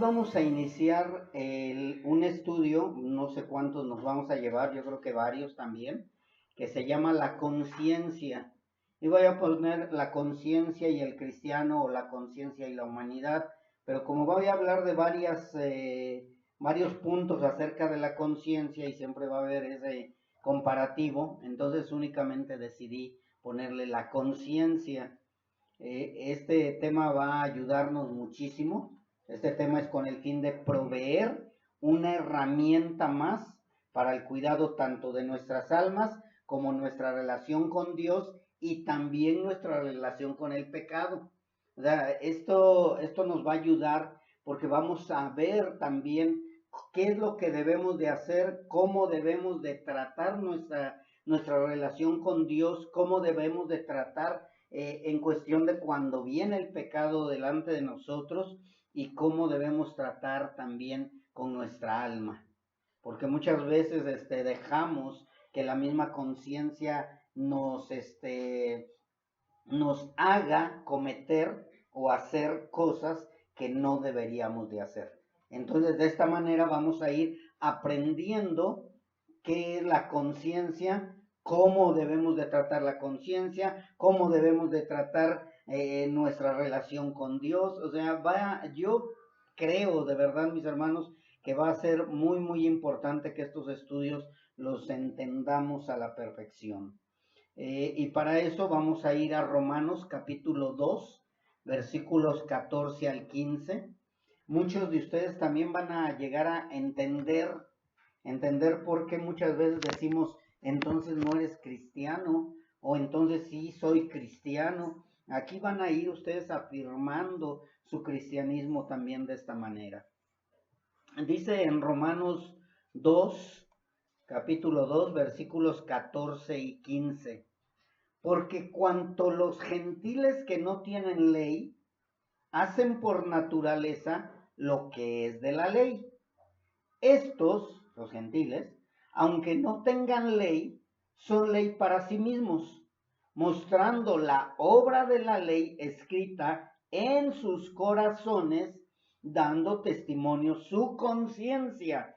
vamos a iniciar un estudio, no sé cuántos nos vamos a llevar, yo creo que varios también, que se llama la conciencia. Y voy a poner la conciencia y el cristiano o la conciencia y la humanidad, pero como voy a hablar de varios puntos acerca de la conciencia y siempre va a haber ese comparativo, entonces únicamente decidí ponerle la conciencia. Este tema va a ayudarnos muchísimo. Este tema es con el fin de proveer una herramienta más para el cuidado tanto de nuestras almas como nuestra relación con Dios y también nuestra relación con el pecado. O sea, esto nos va a ayudar porque vamos a ver también qué es lo que debemos de hacer, cómo debemos de tratar nuestra relación con Dios, cómo debemos de tratar en cuestión de cuando viene el pecado delante de nosotros y cómo debemos tratar también con nuestra alma. Porque muchas veces dejamos que la misma conciencia nos haga cometer o hacer cosas que no deberíamos de hacer. Entonces, de esta manera vamos a ir aprendiendo qué es la conciencia, cómo debemos de tratar la conciencia, cómo debemos de tratar nuestra relación con Dios. O sea, yo creo de verdad, mis hermanos, que va a ser muy, muy importante que estos estudios los entendamos a la perfección. Y para eso vamos a ir a Romanos capítulo 2, versículos 14 al 15. Muchos de ustedes también van a llegar a entender por qué muchas veces decimos, entonces no eres cristiano, o entonces sí soy cristiano. Aquí van a ir ustedes afirmando su cristianismo también de esta manera. Dice en Romanos 2, capítulo 2, versículos 14 y 15. Porque cuanto los gentiles que no tienen ley, hacen por naturaleza lo que es de la ley. Estos, los gentiles, aunque no tengan ley, son ley para sí mismos, mostrando la obra de la ley escrita en sus corazones, dando testimonio su conciencia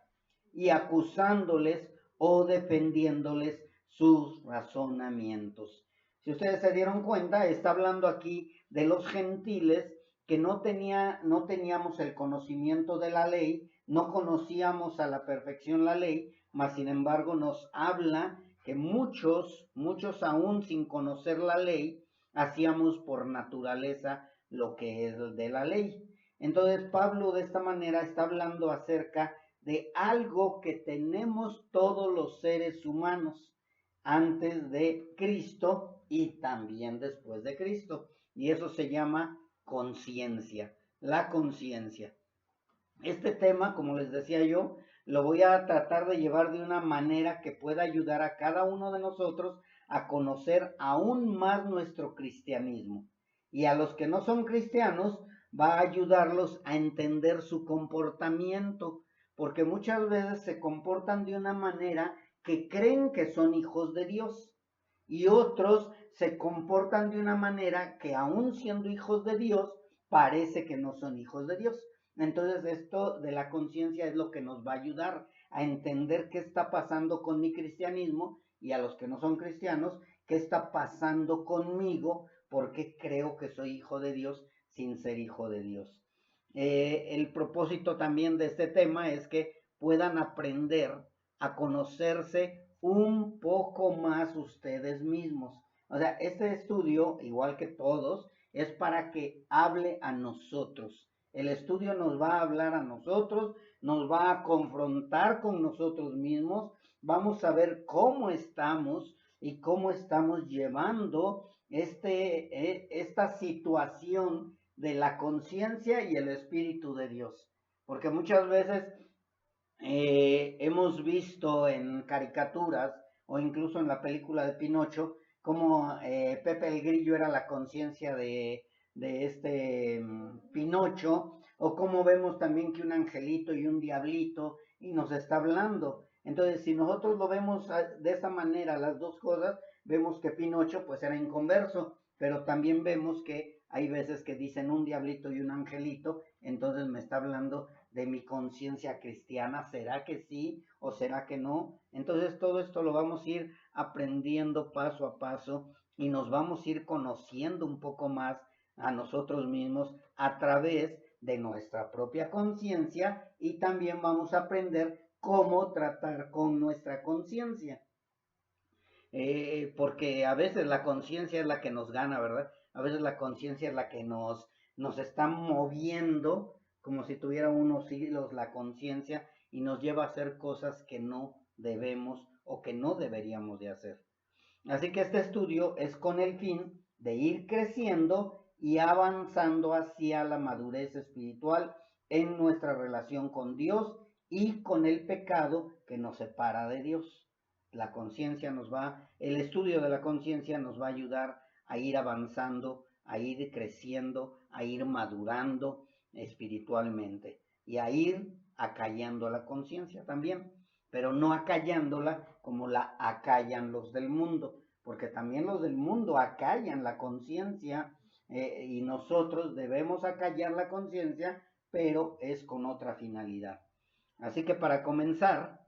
y acusándoles o defendiéndoles sus razonamientos. Si ustedes se dieron cuenta, está hablando aquí de los gentiles que no teníamos el conocimiento de la ley, no conocíamos a la perfección la ley, mas sin embargo nos habla que muchos aún sin conocer la ley, hacíamos por naturaleza lo que es de la ley. Entonces Pablo de esta manera está hablando acerca de algo que tenemos todos los seres humanos antes de Cristo y también después de Cristo. Y eso se llama conciencia, la conciencia. Este tema, como les decía yo, lo voy a tratar de llevar de una manera que pueda ayudar a cada uno de nosotros a conocer aún más nuestro cristianismo. Y a los que no son cristianos, va a ayudarlos a entender su comportamiento, porque muchas veces se comportan de una manera que creen que son hijos de Dios y otros se comportan de una manera que aún siendo hijos de Dios, parece que no son hijos de Dios. Entonces esto de la conciencia es lo que nos va a ayudar a entender qué está pasando con mi cristianismo y a los que no son cristianos, qué está pasando conmigo, porque creo que soy hijo de Dios sin ser hijo de Dios. El propósito también de este tema es que puedan aprender a conocerse un poco más ustedes mismos. O sea, este estudio, igual que todos, es para que hable a nosotros. El estudio nos va a hablar a nosotros, nos va a confrontar con nosotros mismos, vamos a ver cómo estamos y cómo estamos llevando esta situación de la conciencia y el Espíritu de Dios. Porque muchas veces hemos visto en caricaturas o incluso en la película de Pinocho como Pepe el Grillo era la conciencia de Pinocho, o como vemos también que un angelito y un diablito y nos está hablando. Entonces, si nosotros lo vemos de esa manera, las dos cosas, vemos que Pinocho pues era inconverso, pero también vemos que hay veces que dicen un diablito y un angelito, entonces me está hablando de mi conciencia cristiana. ¿Será que sí o será que no? Entonces todo esto lo vamos a ir aprendiendo paso a paso y nos vamos a ir conociendo un poco más a nosotros mismos a través de nuestra propia conciencia, y también vamos a aprender cómo tratar con nuestra conciencia. Porque a veces la conciencia es la que nos gana, ¿verdad? A veces la conciencia es la que nos está moviendo, como si tuviera unos hilos la conciencia, y nos lleva a hacer cosas que no debemos o que no deberíamos de hacer. Así que este estudio es con el fin de ir creciendo y avanzando hacia la madurez espiritual en nuestra relación con Dios y con el pecado que nos separa de Dios. La conciencia el estudio de la conciencia nos va a ayudar a ir avanzando, a ir creciendo, a ir madurando espiritualmente y a ir acallando la conciencia también, pero no acallándola como la acallan los del mundo, porque también los del mundo acallan la conciencia, y nosotros debemos acallar la conciencia, pero es con otra finalidad. Así que para comenzar,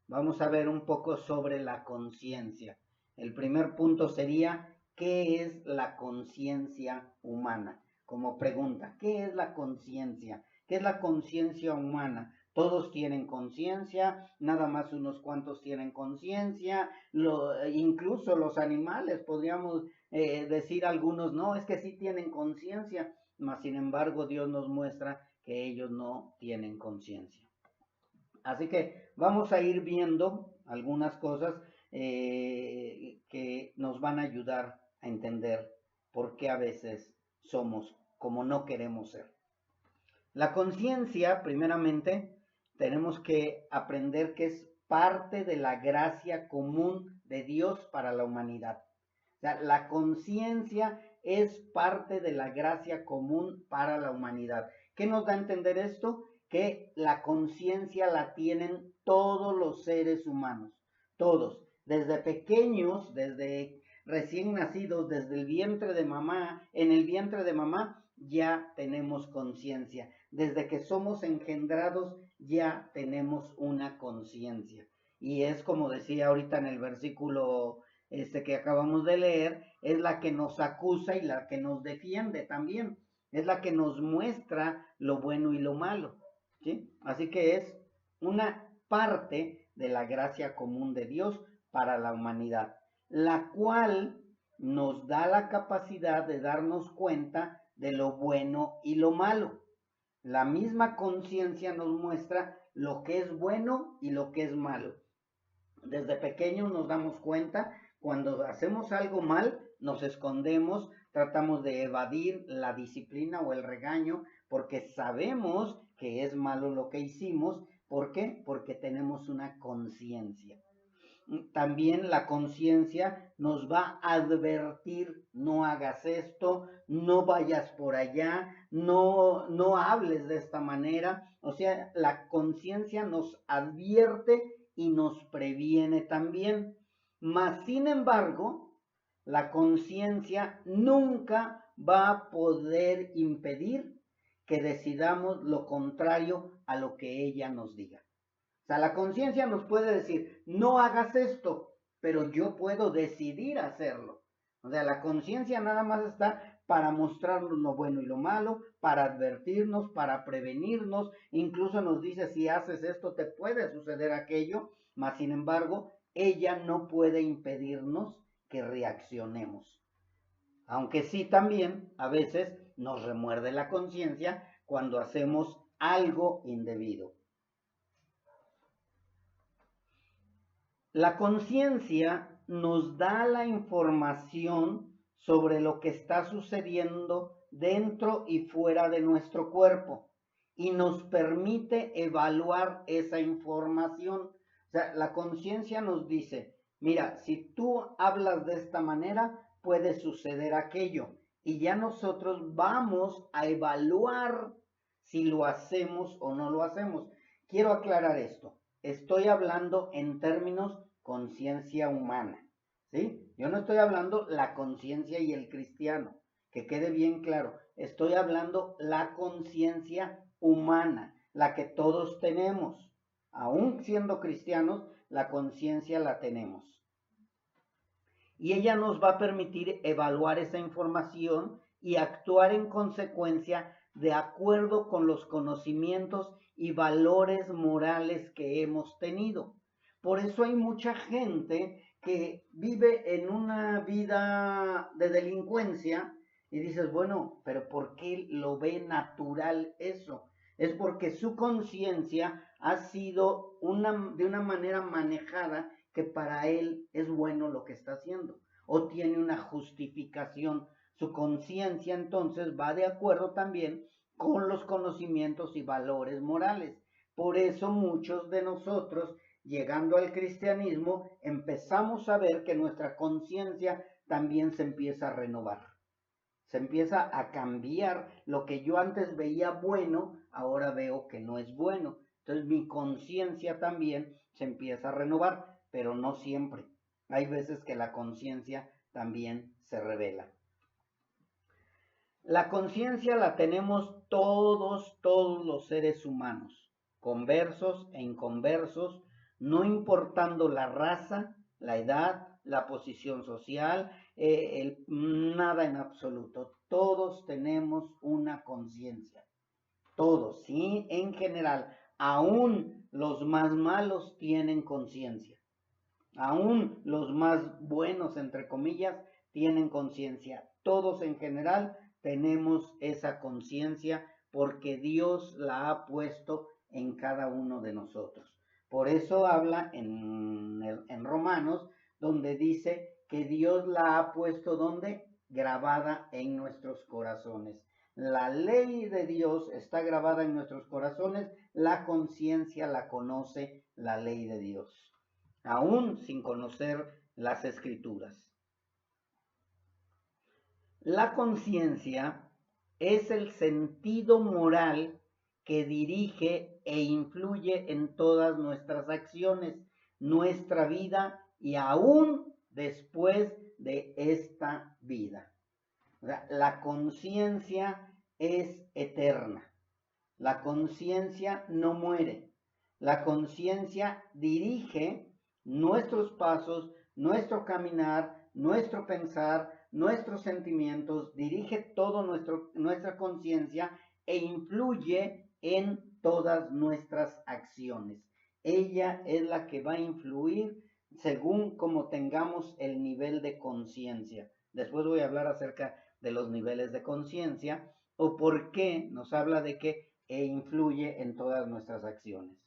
vamos a ver un poco sobre la conciencia. El primer punto sería, ¿qué es la conciencia humana? Como pregunta, ¿qué es la conciencia? ¿Qué es la conciencia humana? Todos tienen conciencia, nada más unos cuantos tienen conciencia, incluso los animales, podríamos decir algunos, no, es que sí tienen conciencia, mas sin embargo Dios nos muestra que ellos no tienen conciencia. Así que vamos a ir viendo algunas cosas que nos van a ayudar a entender por qué a veces somos como no queremos ser. La conciencia, primeramente, tenemos que aprender que es parte de la gracia común de Dios para la humanidad. O sea, la conciencia es parte de la gracia común para la humanidad. ¿Qué nos da a entender esto? Que la conciencia la tienen todos los seres humanos, todos, desde pequeños, desde recién nacidos, desde el vientre de mamá, en el vientre de mamá ya tenemos conciencia, desde que somos engendrados ya tenemos una conciencia. Y es como decía ahorita en el versículo que acabamos de leer, es la que nos acusa y la que nos defiende también, es la que nos muestra lo bueno y lo malo. ¿Sí? Así que es una parte de la gracia común de Dios para la humanidad, la cual nos da la capacidad de darnos cuenta de lo bueno y lo malo. La misma conciencia nos muestra lo que es bueno y lo que es malo. Desde pequeños nos damos cuenta, cuando hacemos algo mal, nos escondemos, tratamos de evadir la disciplina o el regaño, porque sabemos que es malo lo que hicimos. ¿Por qué? Porque tenemos una conciencia. También la conciencia nos va a advertir, no hagas esto, no vayas por allá, no hables de esta manera. O sea, la conciencia nos advierte y nos previene también. Mas, sin embargo, la conciencia nunca va a poder impedir que decidamos lo contrario a lo que ella nos diga. O sea, la conciencia nos puede decir, no hagas esto, pero yo puedo decidir hacerlo. O sea, la conciencia nada más está para mostrarnos lo bueno y lo malo, para advertirnos, para prevenirnos. Incluso nos dice, si haces esto, te puede suceder aquello, mas sin embargo, ella no puede impedirnos que reaccionemos. Aunque sí también a veces nos remuerde la conciencia cuando hacemos algo indebido. La conciencia nos da la información sobre lo que está sucediendo dentro y fuera de nuestro cuerpo y nos permite evaluar esa información. O sea, la conciencia nos dice, mira, si tú hablas de esta manera, puede suceder aquello. Y ya nosotros vamos a evaluar si lo hacemos o no lo hacemos. Quiero aclarar esto. Estoy hablando en términos conciencia humana, ¿sí? Yo no estoy hablando la conciencia y el cristiano. que quede bien claro, estoy hablando la conciencia humana, la que todos tenemos. Aún siendo cristianos, la conciencia la tenemos. Y ella nos va a permitir evaluar esa información y actuar en consecuencia de acuerdo con los conocimientos y valores morales que hemos tenido. Por eso hay mucha gente que vive en una vida de delincuencia y dices, bueno, pero ¿por qué lo ve natural eso? Es porque su conciencia ha sido de una manera manejada que para él es bueno lo que está haciendo o tiene una justificación. Su conciencia entonces va de acuerdo también con los conocimientos y valores morales. Por eso muchos de nosotros, llegando al cristianismo, empezamos a ver que nuestra conciencia también se empieza a renovar. Se empieza a cambiar. Lo que yo antes veía bueno, ahora veo que no es bueno. Entonces mi conciencia también se empieza a renovar, pero no siempre. Hay veces que la conciencia también se revela. La conciencia la tenemos todos los seres humanos, conversos e inconversos, no importando la raza, la edad, la posición social, nada en absoluto. Todos tenemos una conciencia. Todos, sí, en general. Aún los más malos tienen conciencia. Aún los más buenos, entre comillas, tienen conciencia. Todos en general tenemos esa conciencia porque Dios la ha puesto en cada uno de nosotros. Por eso habla en Romanos, donde dice que Dios la ha puesto donde grabada en nuestros corazones. La ley de Dios está grabada en nuestros corazones, la conciencia la conoce la ley de Dios, aún sin conocer las escrituras. La conciencia es el sentido moral que dirige e influye en todas nuestras acciones, nuestra vida y aún después de esta vida. O sea, la conciencia es eterna. La conciencia no muere. La conciencia dirige nuestros pasos, nuestro caminar, nuestro pensar, nuestros sentimientos, dirige todo nuestra conciencia e influye en todas nuestras acciones. Ella es la que va a influir según como tengamos el nivel de conciencia. Después voy a hablar acerca de los niveles de conciencia o por qué nos habla de que influye en todas nuestras acciones.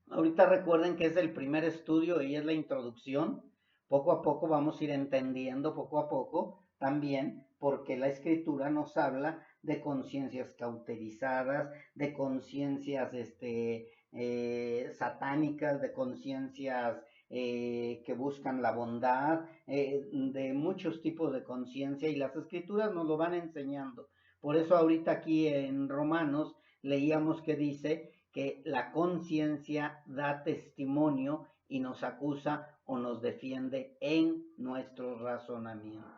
Ahorita recuerden que es el primer estudio y es la introducción. Poco a poco vamos a ir entendiendo, poco a poco, también porque la escritura nos habla de conciencias cauterizadas, de conciencias satánicas, de conciencias que buscan la bondad, de muchos tipos de conciencia, y las escrituras nos lo van enseñando. Por eso ahorita aquí en Romanos leíamos que dice que la conciencia da testimonio y nos acusa o nos defiende en nuestros razonamientos.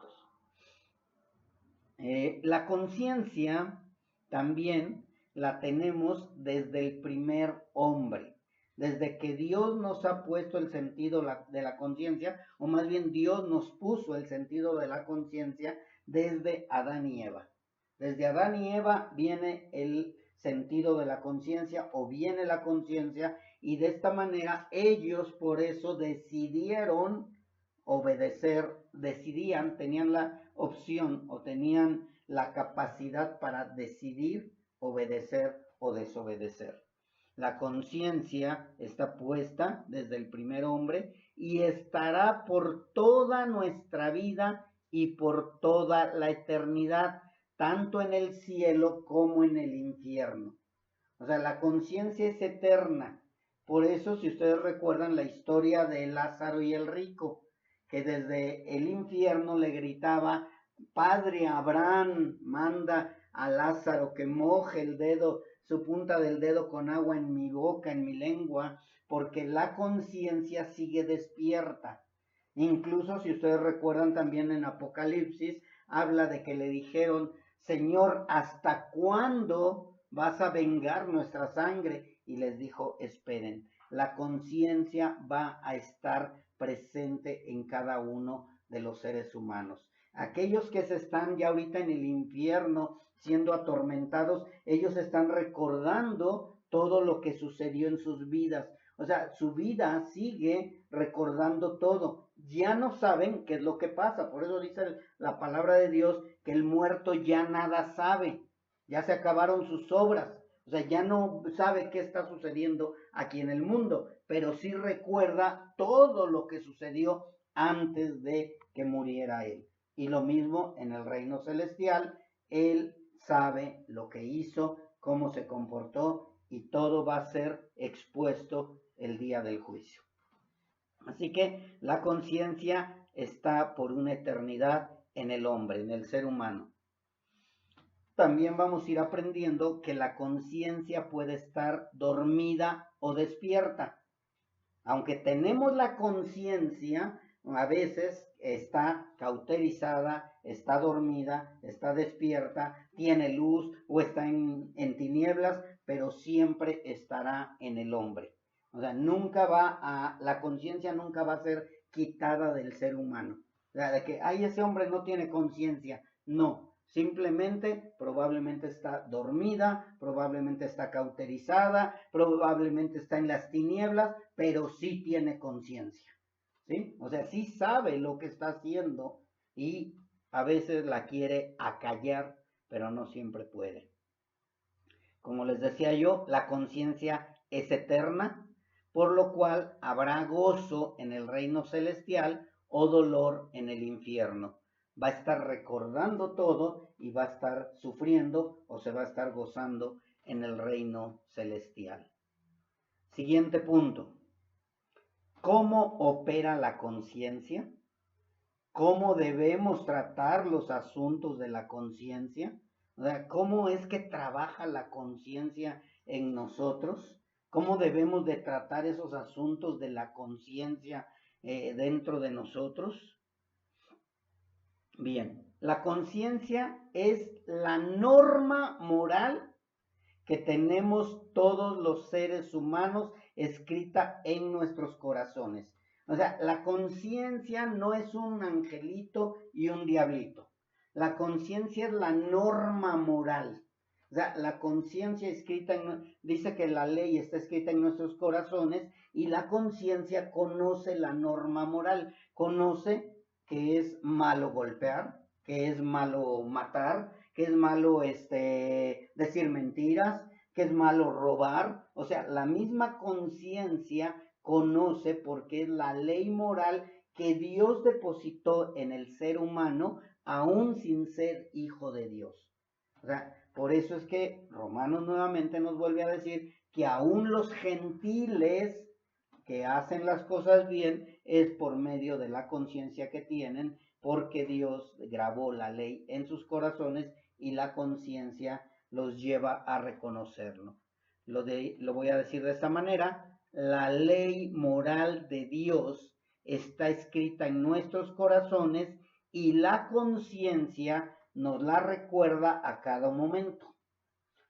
La conciencia también la tenemos desde el primer hombre, desde que Dios nos ha puesto el sentido de la conciencia, o más bien Dios nos puso el sentido de la conciencia desde Adán y Eva. Desde Adán y Eva viene el sentido de la conciencia o viene la conciencia, y de esta manera ellos por eso decidieron obedecer, tenían la opción o tenían la capacidad para decidir obedecer o desobedecer. La conciencia está puesta desde el primer hombre y estará por toda nuestra vida y por toda la eternidad, tanto en el cielo como en el infierno. O sea, la conciencia es eterna. Por eso, si ustedes recuerdan la historia de Lázaro y el rico, que desde el infierno le gritaba: Padre Abraham, manda a Lázaro que moje el dedo, su punta del dedo con agua en mi boca, en mi lengua, porque la conciencia sigue despierta. Incluso si ustedes recuerdan también en Apocalipsis, habla de que le dijeron, Señor, ¿hasta cuándo vas a vengar nuestra sangre? Y les dijo, esperen, la conciencia va a estar presente en cada uno de los seres humanos. Aquellos que se están ya ahorita en el infierno siendo atormentados, ellos están recordando todo lo que sucedió en sus vidas. O sea, su vida sigue recordando todo. Ya no saben qué es lo que pasa. Por eso dice la palabra de Dios que el muerto ya nada sabe. Ya se acabaron sus obras. O sea, ya no sabe qué está sucediendo aquí en el mundo, pero sí recuerda todo lo que sucedió antes de que muriera él. Y lo mismo en el reino celestial, él sabe lo que hizo, cómo se comportó y todo va a ser expuesto el día del juicio. Así que la conciencia está por una eternidad en el hombre, en el ser humano. También vamos a ir aprendiendo que la conciencia puede estar dormida o despierta. Aunque tenemos la conciencia, a veces está cauterizada, está dormida, está despierta, tiene luz o está en tinieblas, pero siempre estará en el hombre. O sea, la conciencia nunca va a ser quitada del ser humano. O sea, de que, ay, ese hombre no tiene conciencia. No, simplemente probablemente está dormida, probablemente está cauterizada, probablemente está en las tinieblas, pero sí tiene conciencia, ¿sí? O sea, sí sabe lo que está haciendo y a veces la quiere acallar, pero no siempre puede. Como les decía yo, la conciencia es eterna, por lo cual habrá gozo en el reino celestial o dolor en el infierno. Va a estar recordando todo y va a estar sufriendo o se va a estar gozando en el reino celestial. Siguiente punto. ¿Cómo opera la conciencia? ¿Cómo debemos tratar los asuntos de la conciencia? O sea, ¿cómo es que trabaja la conciencia en nosotros? ¿Cómo debemos de tratar esos asuntos de la conciencia dentro de nosotros? Bien, la conciencia es la norma moral que tenemos todos los seres humanos escrita en nuestros corazones. O sea, la conciencia no es un angelito y un diablito. La conciencia es la norma moral. O sea, la conciencia dice que la ley está escrita en nuestros corazones y la conciencia conoce la norma moral, conoce que es malo golpear, que es malo matar, que es malo decir mentiras, que es malo robar. O sea, la misma conciencia conoce porque es la ley moral que Dios depositó en el ser humano aún sin ser hijo de Dios. O sea, por eso es que Romanos nuevamente nos vuelve a decir que aún los gentiles que hacen las cosas bien es por medio de la conciencia que tienen, porque Dios grabó la ley en sus corazones y la conciencia los lleva a reconocerlo. Lo voy a decir de esta manera: la ley moral de Dios está escrita en nuestros corazones y la conciencia nos la recuerda a cada momento.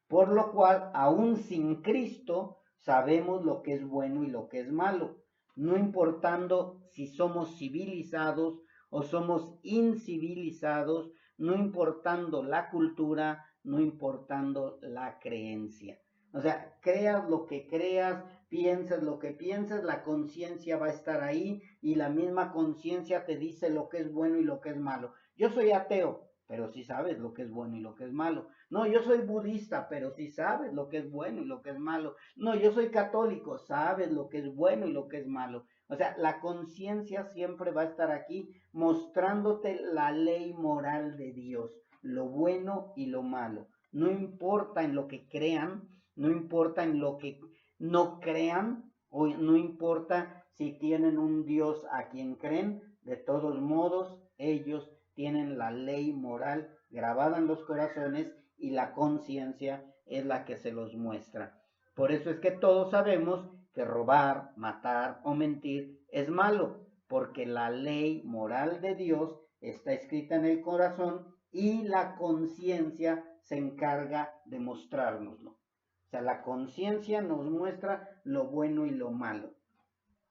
Por lo cual, aún sin Cristo, sabemos lo que es bueno y lo que es malo, no importando si somos civilizados o somos incivilizados, no importando la cultura, no importando la creencia. O sea, creas lo que creas, pienses lo que pienses, la conciencia va a estar ahí y la misma conciencia te dice lo que es bueno y lo que es malo. Yo soy ateo, pero sí sabes lo que es bueno y lo que es malo. No, yo soy budista, pero sí sabes lo que es bueno y lo que es malo. No, yo soy católico, sabes lo que es bueno y lo que es malo. O sea, la conciencia siempre va a estar aquí mostrándote la ley moral de Dios, lo bueno y lo malo. No importa en lo que crean, no importa en lo que no crean, o no importa si tienen un Dios a quien creen, de todos modos ellos tienen la ley moral grabada en los corazones y la conciencia es la que se los muestra. Por eso es que todos sabemos que robar, matar o mentir es malo, porque la ley moral de Dios está escrita en el corazón y la conciencia se encarga de mostrárnoslo. O sea, la conciencia nos muestra lo bueno y lo malo.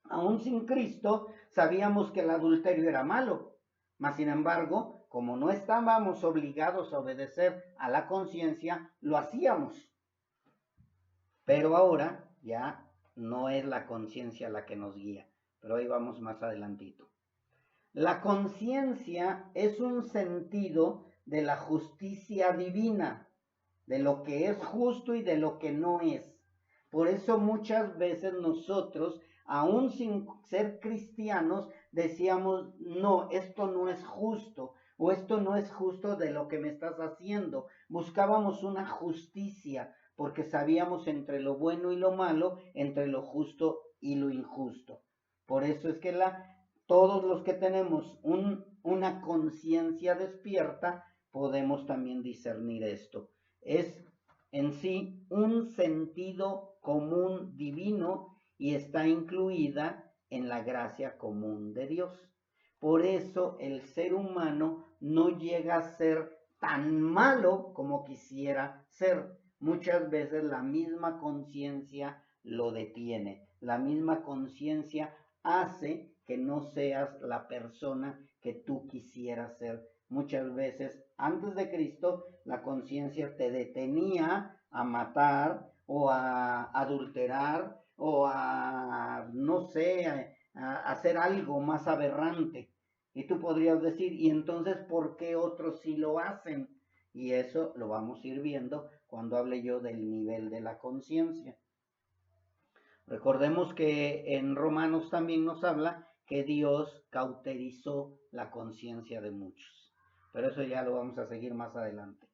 Aún sin Cristo, sabíamos que el adulterio era malo, mas sin embargo, como no estábamos obligados a obedecer a la conciencia, lo hacíamos. Pero ahora ya no es la conciencia la que nos guía, pero ahí vamos más adelantito. La conciencia es un sentido de la justicia divina, de lo que es justo y de lo que no es. Por eso muchas veces nosotros, aún sin ser cristianos, decíamos, no, esto no es justo, o esto no es justo de lo que me estás haciendo. Buscábamos una justicia, porque sabíamos entre lo bueno y lo malo, entre lo justo y lo injusto. Por eso es que todos los que tenemos una conciencia despierta, podemos también discernir esto. Es en sí un sentido común divino y está incluida en la gracia común de Dios. Por eso el ser humano no llega a ser tan malo como quisiera ser. Muchas veces la misma conciencia lo detiene. La misma conciencia hace que no seas la persona que tú quisieras ser. Muchas veces, antes de Cristo, la conciencia te detenía a matar o a adulterar o a, no sé, a hacer algo más aberrante. Y tú podrías decir, ¿y entonces por qué otros sí lo hacen? Y eso lo vamos a ir viendo cuando hable yo del nivel de la conciencia. Recordemos que en Romanos también nos habla que Dios cauterizó la conciencia de muchos. Pero eso ya lo vamos a seguir más adelante.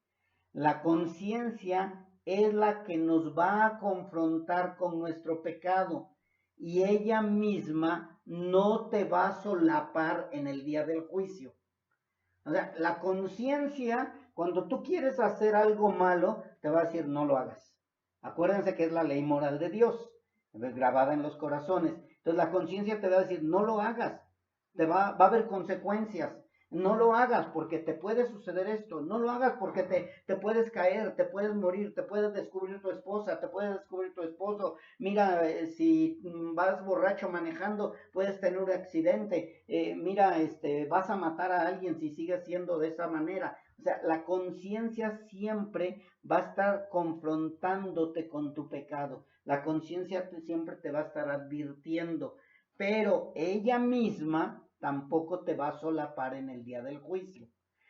La conciencia es la que nos va a confrontar con nuestro pecado y ella misma no te va a solapar en el día del juicio. O sea, la conciencia, cuando tú quieres hacer algo malo, te va a decir no lo hagas. Acuérdense que es la ley moral de Dios, grabada en los corazones. Entonces la conciencia te va a decir no lo hagas, va a haber consecuencias. No lo hagas porque te puede suceder esto. No lo hagas porque te puedes caer, te puedes morir, te puedes descubrir tu esposa, te puede descubrir tu esposo. Mira, si vas borracho manejando, puedes tener un accidente. Mira, vas a matar a alguien si sigues siendo de esa manera. O sea, la conciencia siempre va a estar confrontándote con tu pecado. La conciencia siempre te va a estar advirtiendo, pero ella misma tampoco te va a solapar en el día del juicio.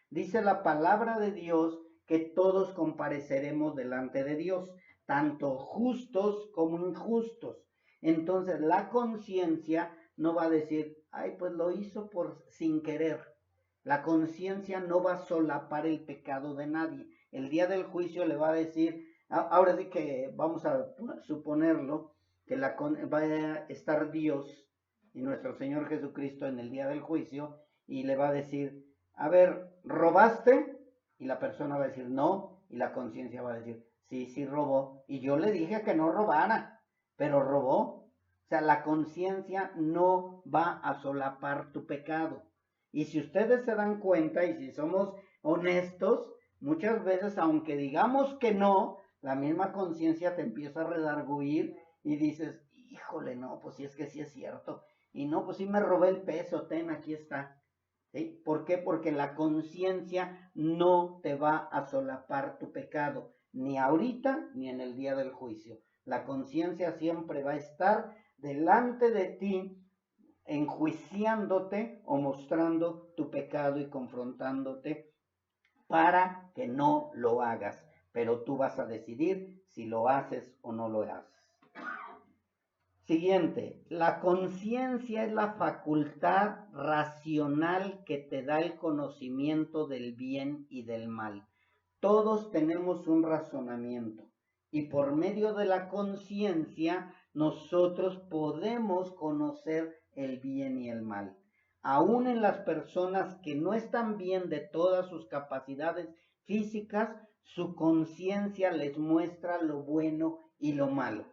Dice la palabra de Dios que todos compareceremos delante de Dios, tanto justos como injustos. Entonces la conciencia no va a decir, ay, pues lo hizo sin querer. La conciencia no va a solapar el pecado de nadie. El día del juicio le va a decir, ahora sí que vamos a suponerlo, que va a estar Dios y nuestro Señor Jesucristo en el día del juicio y le va a decir, a ver, ¿robaste? Y la persona va a decir, no, y la conciencia va a decir, sí, sí robó, y yo le dije que no robara, pero robó. O sea, la conciencia no va a solapar tu pecado. Y si ustedes se dan cuenta y si somos honestos, muchas veces, aunque digamos que no, la misma conciencia te empieza a redarguir y dices, híjole, no, pues si es que sí es cierto. Y no, pues sí me robé el peso, aquí está. ¿Sí? ¿Por qué? Porque la conciencia no te va a solapar tu pecado, ni ahorita ni en el día del juicio. La conciencia siempre va a estar delante de ti, enjuiciándote o mostrando tu pecado y confrontándote para que no lo hagas. Pero tú vas a decidir si lo haces o no lo haces. Siguiente, la conciencia es la facultad racional que te da el conocimiento del bien y del mal. Todos tenemos un razonamiento y por medio de la conciencia nosotros podemos conocer el bien y el mal. Aún en las personas que no están bien de todas sus capacidades físicas, su conciencia les muestra lo bueno y lo malo.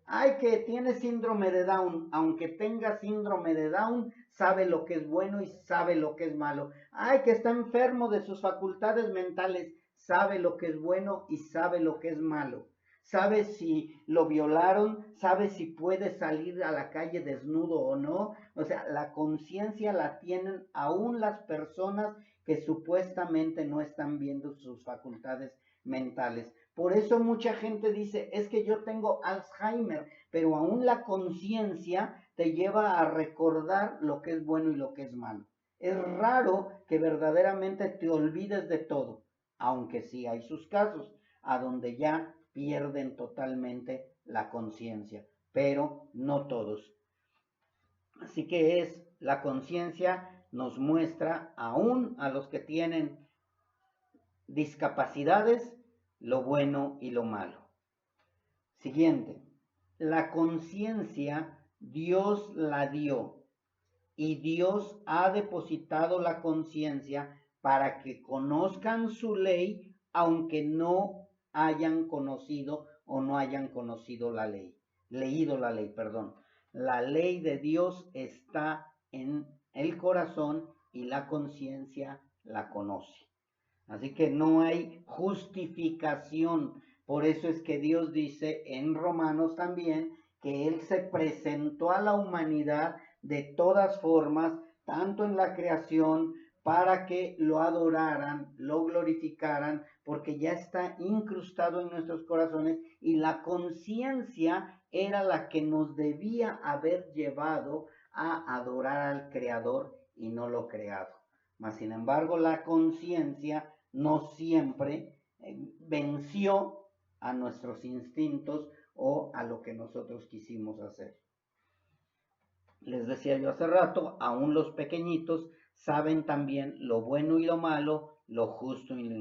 Ay, que tiene síndrome de Down. Aunque tenga síndrome de Down, sabe lo que es bueno y sabe lo que es malo. Ay, que está enfermo de sus facultades mentales, sabe lo que es bueno y sabe lo que es malo. Sabe si lo violaron, sabe si puede salir a la calle desnudo o no. O sea, la conciencia la tienen aún las personas que supuestamente no están viendo sus facultades mentales. Por eso mucha gente dice, es que yo tengo Alzheimer, pero aún la conciencia te lleva a recordar lo que es bueno y lo que es malo. Es raro que verdaderamente te olvides de todo, aunque sí hay sus casos, a donde ya pierden totalmente la conciencia, pero no todos. Así que la conciencia nos muestra aún a los que tienen discapacidades lo bueno y lo malo. Siguiente, la conciencia Dios la dio y Dios ha depositado la conciencia para que conozcan su ley, aunque no hayan conocido o no hayan conocido la ley, leído la ley, perdón. La ley de Dios está en el corazón y la conciencia la conoce. Así que no hay justificación. Por eso es que Dios dice en Romanos también que Él se presentó a la humanidad de todas formas, tanto en la creación, para que lo adoraran, lo glorificaran, porque ya está incrustado en nuestros corazones y la conciencia era la que nos debía haber llevado a adorar al Creador y no lo creado. Mas, sin embargo, la conciencia no siempre venció a nuestros instintos o a lo que nosotros quisimos hacer. Les decía yo hace rato, aún los pequeñitos saben también lo bueno y lo malo, lo justo y lo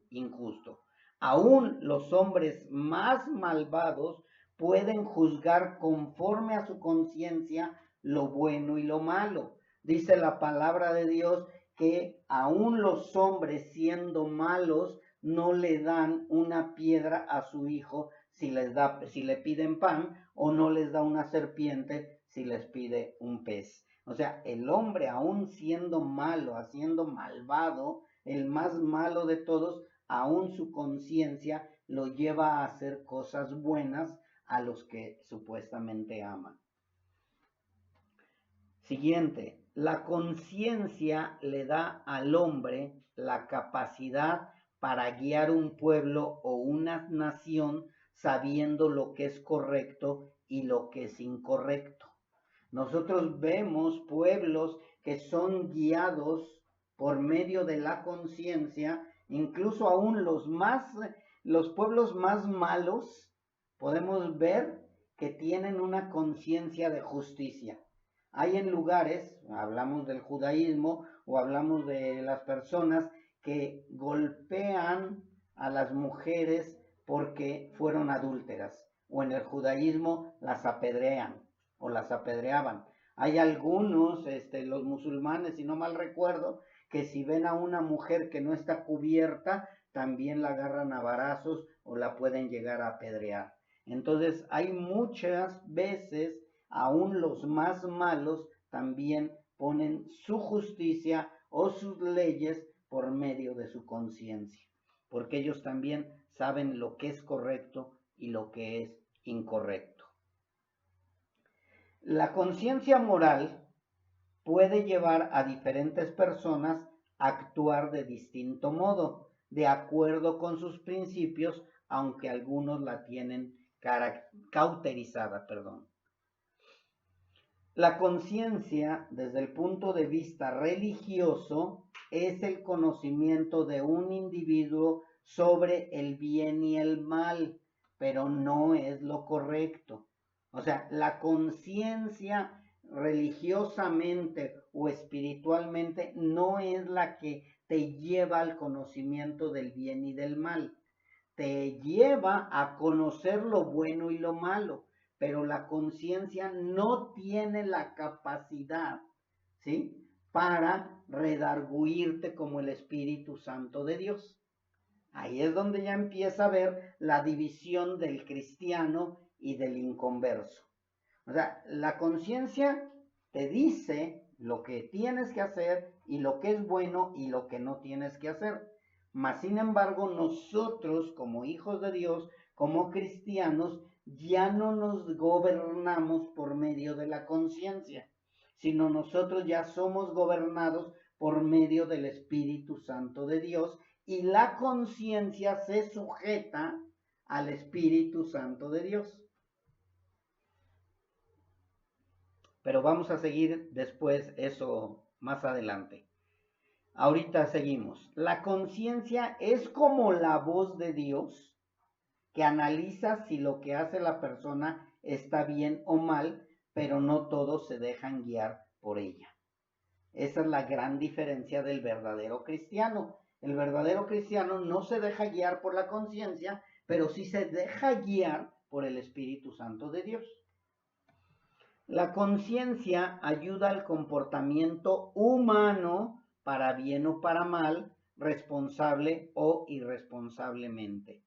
injusto. Aún los hombres más malvados pueden juzgar conforme a su conciencia lo bueno y lo malo. Dice la palabra de Dios que aún los hombres siendo malos no le dan una piedra a su hijo si le piden pan, o no les da una serpiente si les pide un pez. O sea, el hombre aún siendo malo, haciendo malvado, el más malo de todos, aún su conciencia lo lleva a hacer cosas buenas a los que supuestamente aman. Siguiente, la conciencia le da al hombre la capacidad para guiar un pueblo o una nación sabiendo lo que es correcto y lo que es incorrecto. Nosotros vemos pueblos que son guiados por medio de la conciencia, incluso aún los pueblos más malos, podemos ver que tienen una conciencia de justicia. Hay en lugares, hablamos del judaísmo o hablamos de las personas que golpean a las mujeres porque fueron adúlteras, o en el judaísmo las apedrean o las apedreaban. Hay algunos, los musulmanes, si no mal recuerdo, que si ven a una mujer que no está cubierta, también la agarran a varazos o la pueden llegar a apedrear. Entonces hay muchas veces, aún los más malos también ponen su justicia o sus leyes por medio de su conciencia, porque ellos también saben lo que es correcto y lo que es incorrecto. La conciencia moral puede llevar a diferentes personas a actuar de distinto modo, de acuerdo con sus principios, aunque algunos la tienen cauterizada. La conciencia, desde el punto de vista religioso, es el conocimiento de un individuo sobre el bien y el mal, pero no es lo correcto. O sea, la conciencia religiosamente o espiritualmente no es la que te lleva al conocimiento del bien y del mal. Te lleva a conocer lo bueno y lo malo, pero la conciencia no tiene la capacidad, ¿sí?, para redarguirte como el Espíritu Santo de Dios. Ahí es donde ya empieza a ver la división del cristiano y del inconverso. O sea, la conciencia te dice lo que tienes que hacer y lo que es bueno y lo que no tienes que hacer. Mas, sin embargo, nosotros como hijos de Dios, como cristianos, ya no nos gobernamos por medio de la conciencia, sino nosotros ya somos gobernados por medio del Espíritu Santo de Dios, y la conciencia se sujeta al Espíritu Santo de Dios. Pero vamos a seguir después eso más adelante. Ahorita seguimos. La conciencia es como la voz de Dios que analiza si lo que hace la persona está bien o mal, pero no todos se dejan guiar por ella. Esa es la gran diferencia del verdadero cristiano. El verdadero cristiano no se deja guiar por la conciencia, pero sí se deja guiar por el Espíritu Santo de Dios. La conciencia ayuda al comportamiento humano para bien o para mal, responsable o irresponsablemente.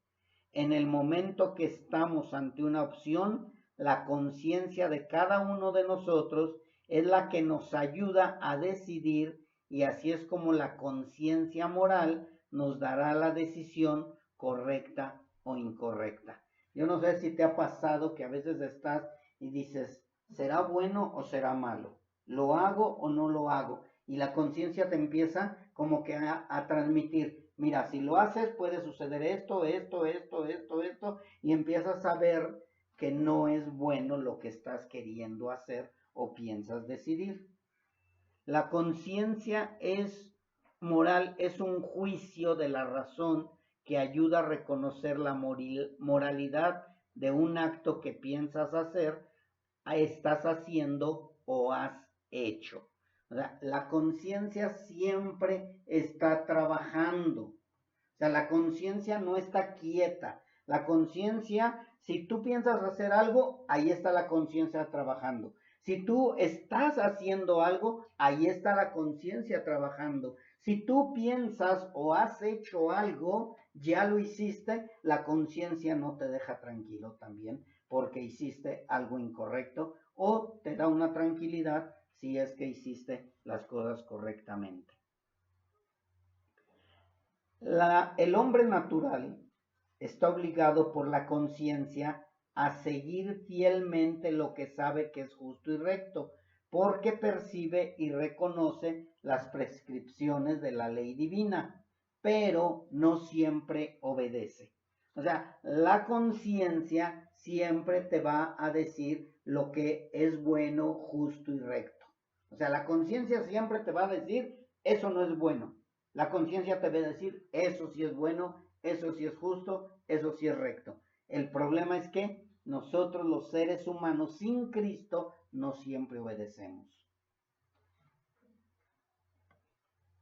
En el momento que estamos ante una opción, la conciencia de cada uno de nosotros es la que nos ayuda a decidir, y así es como la conciencia moral nos dará la decisión correcta o incorrecta. Yo no sé si te ha pasado que a veces estás y dices, ¿será bueno o será malo? ¿Lo hago o no lo hago? Y la conciencia te empieza como que a transmitir, mira, si lo haces puede suceder esto, y empiezas a ver que no es bueno lo que estás queriendo hacer o piensas decidir. La conciencia moral, es un juicio de la razón que ayuda a reconocer la moralidad de un acto que piensas hacer, estás haciendo o has hecho. O sea, la conciencia siempre está trabajando. O sea, la conciencia no está quieta. La conciencia, si tú piensas hacer algo, ahí está la conciencia trabajando. Si tú estás haciendo algo, ahí está la conciencia trabajando. Si tú piensas o has hecho algo, ya lo hiciste, la conciencia no te deja tranquilo también porque hiciste algo incorrecto, o te da una tranquilidad si es que hiciste las cosas correctamente. El hombre natural está obligado por la conciencia a seguir fielmente lo que sabe que es justo y recto, porque percibe y reconoce las prescripciones de la ley divina, pero no siempre obedece. O sea, la conciencia siempre te va a decir lo que es bueno, justo y recto. O sea, la conciencia siempre te va a decir, eso no es bueno. La conciencia te va a decir, eso sí es bueno, eso sí es justo, eso sí es recto. El problema es que nosotros los seres humanos sin Cristo no siempre obedecemos.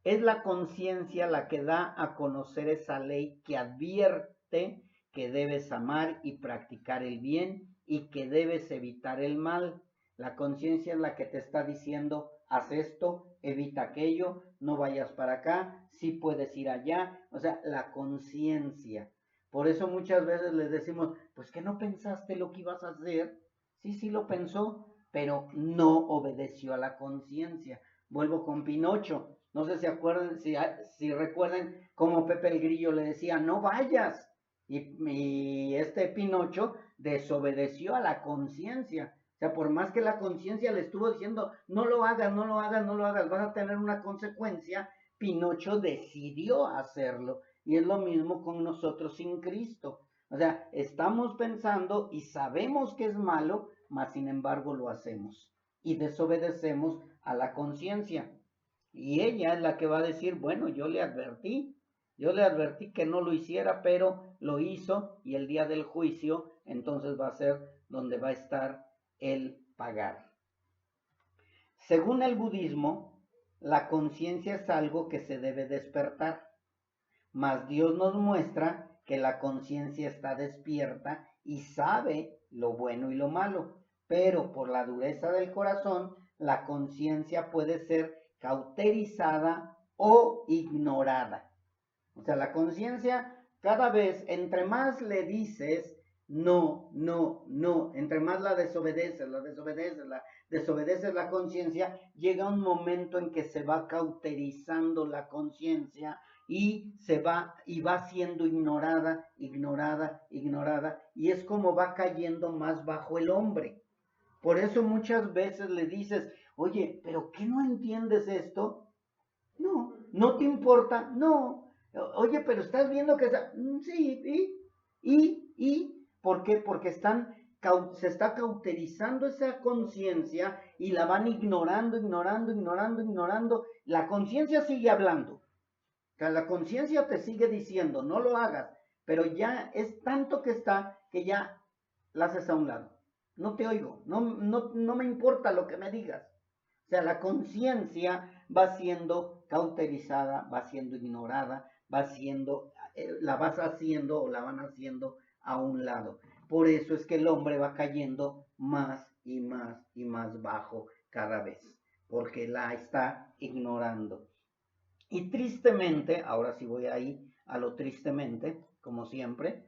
Es la conciencia la que da a conocer esa ley que advierte que debes amar y practicar el bien y que debes evitar el mal. La conciencia es la que te está diciendo, haz esto, evita aquello, no vayas para acá, sí puedes ir allá. O sea, la conciencia. Por eso muchas veces les decimos, pues que no pensaste lo que ibas a hacer. Sí lo pensó, pero no obedeció a la conciencia. Vuelvo con Pinocho. No sé si recuerdan cómo Pepe el Grillo le decía, no vayas. Y este Pinocho desobedeció a la conciencia. O sea, por más que la conciencia le estuvo diciendo, no lo hagas, no lo hagas, no lo hagas, vas a tener una consecuencia, Pinocho decidió hacerlo. Y es lo mismo con nosotros sin Cristo. O sea, estamos pensando y sabemos que es malo, mas sin embargo lo hacemos. Y desobedecemos a la conciencia. Y ella es la que va a decir, bueno, yo le advertí que no lo hiciera, pero lo hizo, y el día del juicio entonces va a ser donde va a estar el pagar. Según el budismo, la conciencia es algo que se debe despertar, mas Dios nos muestra que la conciencia está despierta y sabe lo bueno y lo malo, pero por la dureza del corazón, la conciencia puede ser cauterizada o ignorada. O sea, la conciencia, cada vez, entre más le dices, no, no, no. Entre más la desobedeces la conciencia, llega un momento en que se va cauterizando la conciencia y va siendo ignorada, y es como va cayendo más bajo el hombre. Por eso muchas veces le dices, oye, ¿pero qué no entiendes esto? No, ¿no te importa? No. Oye, pero estás viendo que está... Sí, ¿por qué? Porque se está cauterizando esa conciencia y la van ignorando. La conciencia sigue hablando. O sea, la conciencia te sigue diciendo, no lo hagas, pero ya es tanto que ya la haces a un lado. No te oigo, no me importa lo que me digas. O sea, la conciencia va siendo cauterizada, va siendo ignorada, la vas haciendo o la van haciendo a un lado. Por eso es que el hombre va cayendo más y más bajo cada vez, porque la está ignorando. Y tristemente, ahora sí voy ahí a lo tristemente, como siempre,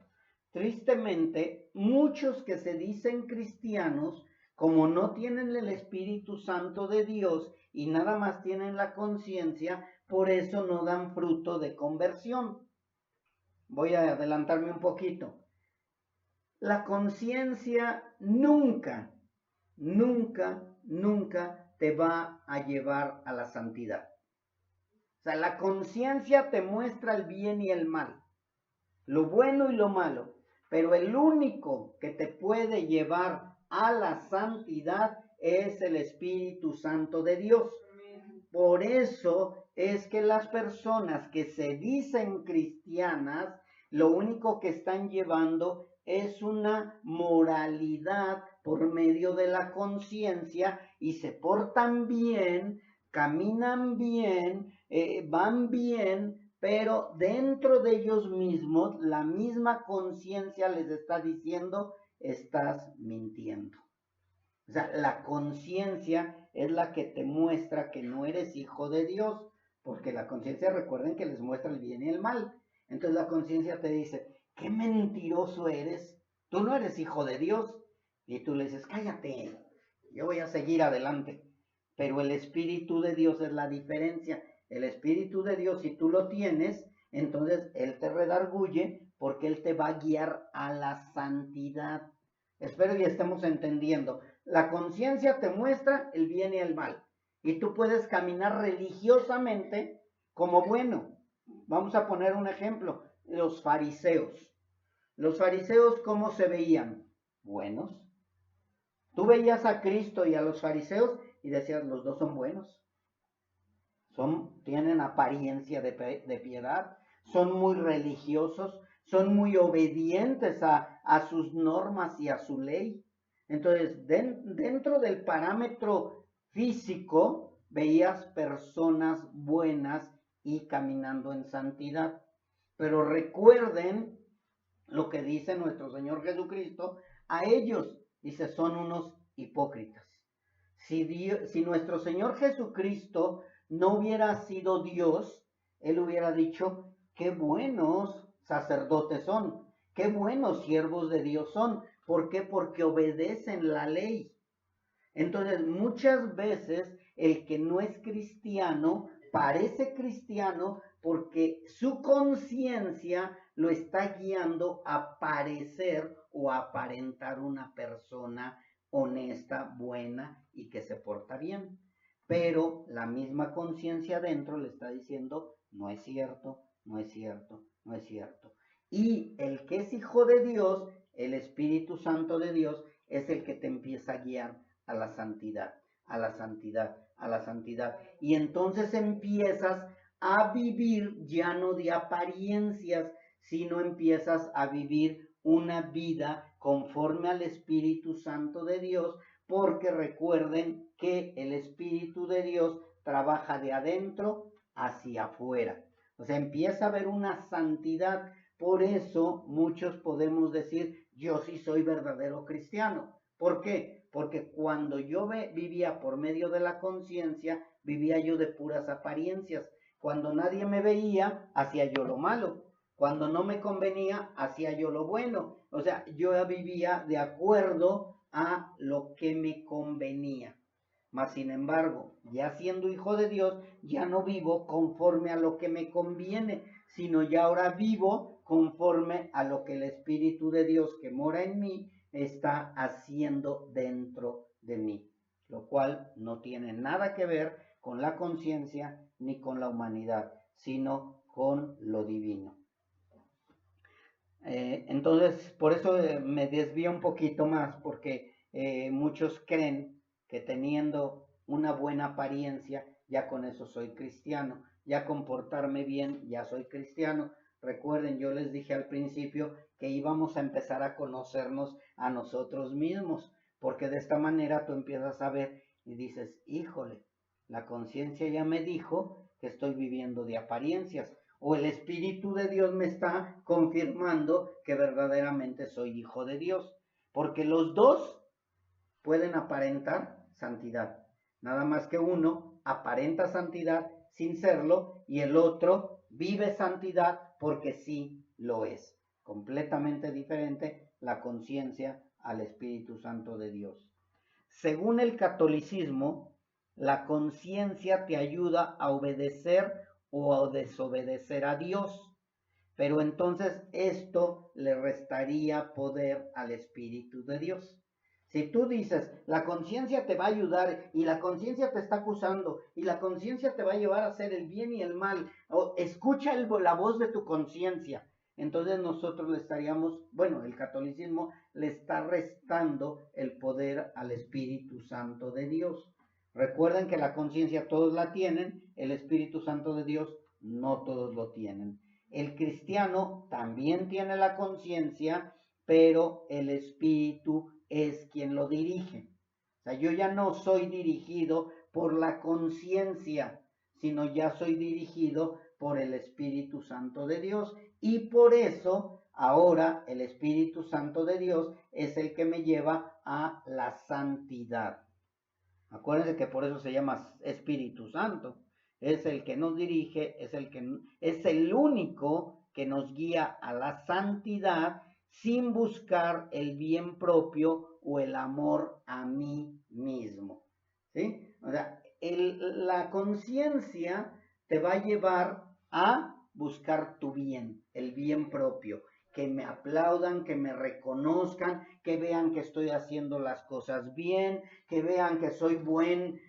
tristemente, muchos que se dicen cristianos, como no tienen el Espíritu Santo de Dios y nada más tienen la conciencia, por eso no dan fruto de conversión. Voy a adelantarme un poquito. La conciencia nunca te va a llevar a la santidad. O sea, la conciencia te muestra el bien y el mal, lo bueno y lo malo, pero el único que te puede llevar a la santidad es el Espíritu Santo de Dios. Por eso es que las personas que se dicen cristianas, lo único que están llevando es una moralidad por medio de la conciencia y se portan bien, caminan bien, van bien, pero dentro de ellos mismos la misma conciencia les está diciendo, estás mintiendo. O sea, la conciencia es la que te muestra que no eres hijo de Dios, porque la conciencia, recuerden que les muestra el bien y el mal. Entonces la conciencia te dice, qué mentiroso eres, tú no eres hijo de Dios. Y tú le dices, cállate, yo voy a seguir adelante. Pero el Espíritu de Dios es la diferencia. El Espíritu de Dios, si tú lo tienes, entonces Él te redarguye porque Él te va a guiar a la santidad. Espero que estemos entendiendo. La conciencia te muestra el bien y el mal. Y tú puedes caminar religiosamente como bueno. Vamos a poner un ejemplo. Los fariseos. Los fariseos, ¿cómo se veían? Buenos. Tú veías a Cristo y a los fariseos y decías, los dos son buenos. Tienen apariencia de piedad. Son muy religiosos. Son muy obedientes a sus normas y a su ley. Entonces, dentro del parámetro físico, veías personas buenas y caminando en santidad. Pero recuerden lo que dice nuestro Señor Jesucristo a ellos. Dice, son unos hipócritas. Si nuestro Señor Jesucristo no hubiera sido Dios, Él hubiera dicho, qué buenos sacerdotes son, qué buenos siervos de Dios son. ¿Por qué? Porque obedecen la ley. Entonces, muchas veces el que no es cristiano parece cristiano porque su conciencia lo está guiando a parecer o a aparentar una persona honesta, buena y que se porta bien. Pero la misma conciencia adentro le está diciendo, no es cierto, no es cierto, no es cierto. Y el que es hijo de Dios, el Espíritu Santo de Dios, es el que te empieza a guiar a la santidad, a la santidad, a la santidad. Y entonces empiezas a vivir ya no de apariencias, sino empiezas a vivir una vida conforme al Espíritu Santo de Dios, porque recuerden que el Espíritu de Dios trabaja de adentro hacia afuera. O sea, empieza a haber una santidad. Por eso muchos podemos decir, yo sí soy verdadero cristiano. ¿Por qué? Porque cuando yo vivía por medio de la conciencia, vivía yo de puras apariencias. Cuando nadie me veía, hacía yo lo malo. Cuando no me convenía, hacía yo lo bueno. O sea, yo vivía de acuerdo a lo que me convenía. Mas, sin embargo, ya siendo hijo de Dios, ya no vivo conforme a lo que me conviene, sino ya ahora vivo conforme a lo que el Espíritu de Dios que mora en mí está haciendo dentro de mí, lo cual no tiene nada que ver con la conciencia ni con la humanidad, sino con lo divino. Entonces, por eso me desvío un poquito más, porque muchos creen que teniendo una buena apariencia, ya con eso soy cristiano, ya comportarme bien, ya soy cristiano. Recuerden, yo les dije al principio que íbamos a empezar a conocernos a nosotros mismos, porque de esta manera tú empiezas a ver y dices, híjole, la conciencia ya me dijo que estoy viviendo de apariencias, o el Espíritu de Dios me está confirmando que verdaderamente soy hijo de Dios, porque los dos pueden aparentar santidad, nada más que uno aparenta santidad sin serlo y el otro vive santidad porque sí lo es. Completamente diferente la conciencia al Espíritu Santo de Dios. Según el catolicismo, la conciencia te ayuda a obedecer o a desobedecer a Dios, pero entonces esto le restaría poder al Espíritu de Dios. Si tú dices, la conciencia te va a ayudar y la conciencia te está acusando y la conciencia te va a llevar a hacer el bien y el mal, o escucha la voz de tu conciencia, entonces nosotros le estaríamos, bueno, el catolicismo le está restando el poder al Espíritu Santo de Dios. Recuerden que la conciencia todos la tienen, el Espíritu Santo de Dios no todos lo tienen. El cristiano también tiene la conciencia, pero el Espíritu es quien lo dirige. O sea, yo ya no soy dirigido por la conciencia, sino ya soy dirigido por el Espíritu Santo de Dios. Y por eso ahora el Espíritu Santo de Dios es el que me lleva a la santidad. Acuérdense que por eso se llama Espíritu Santo. Es el que nos dirige, es el único que nos guía a la santidad sin buscar el bien propio o el amor a mí mismo. ¿Sí? O sea, la conciencia te va a llevar a buscar tu bien, el bien propio, que me aplaudan, que me reconozcan, que vean que estoy haciendo las cosas bien, que vean que soy buen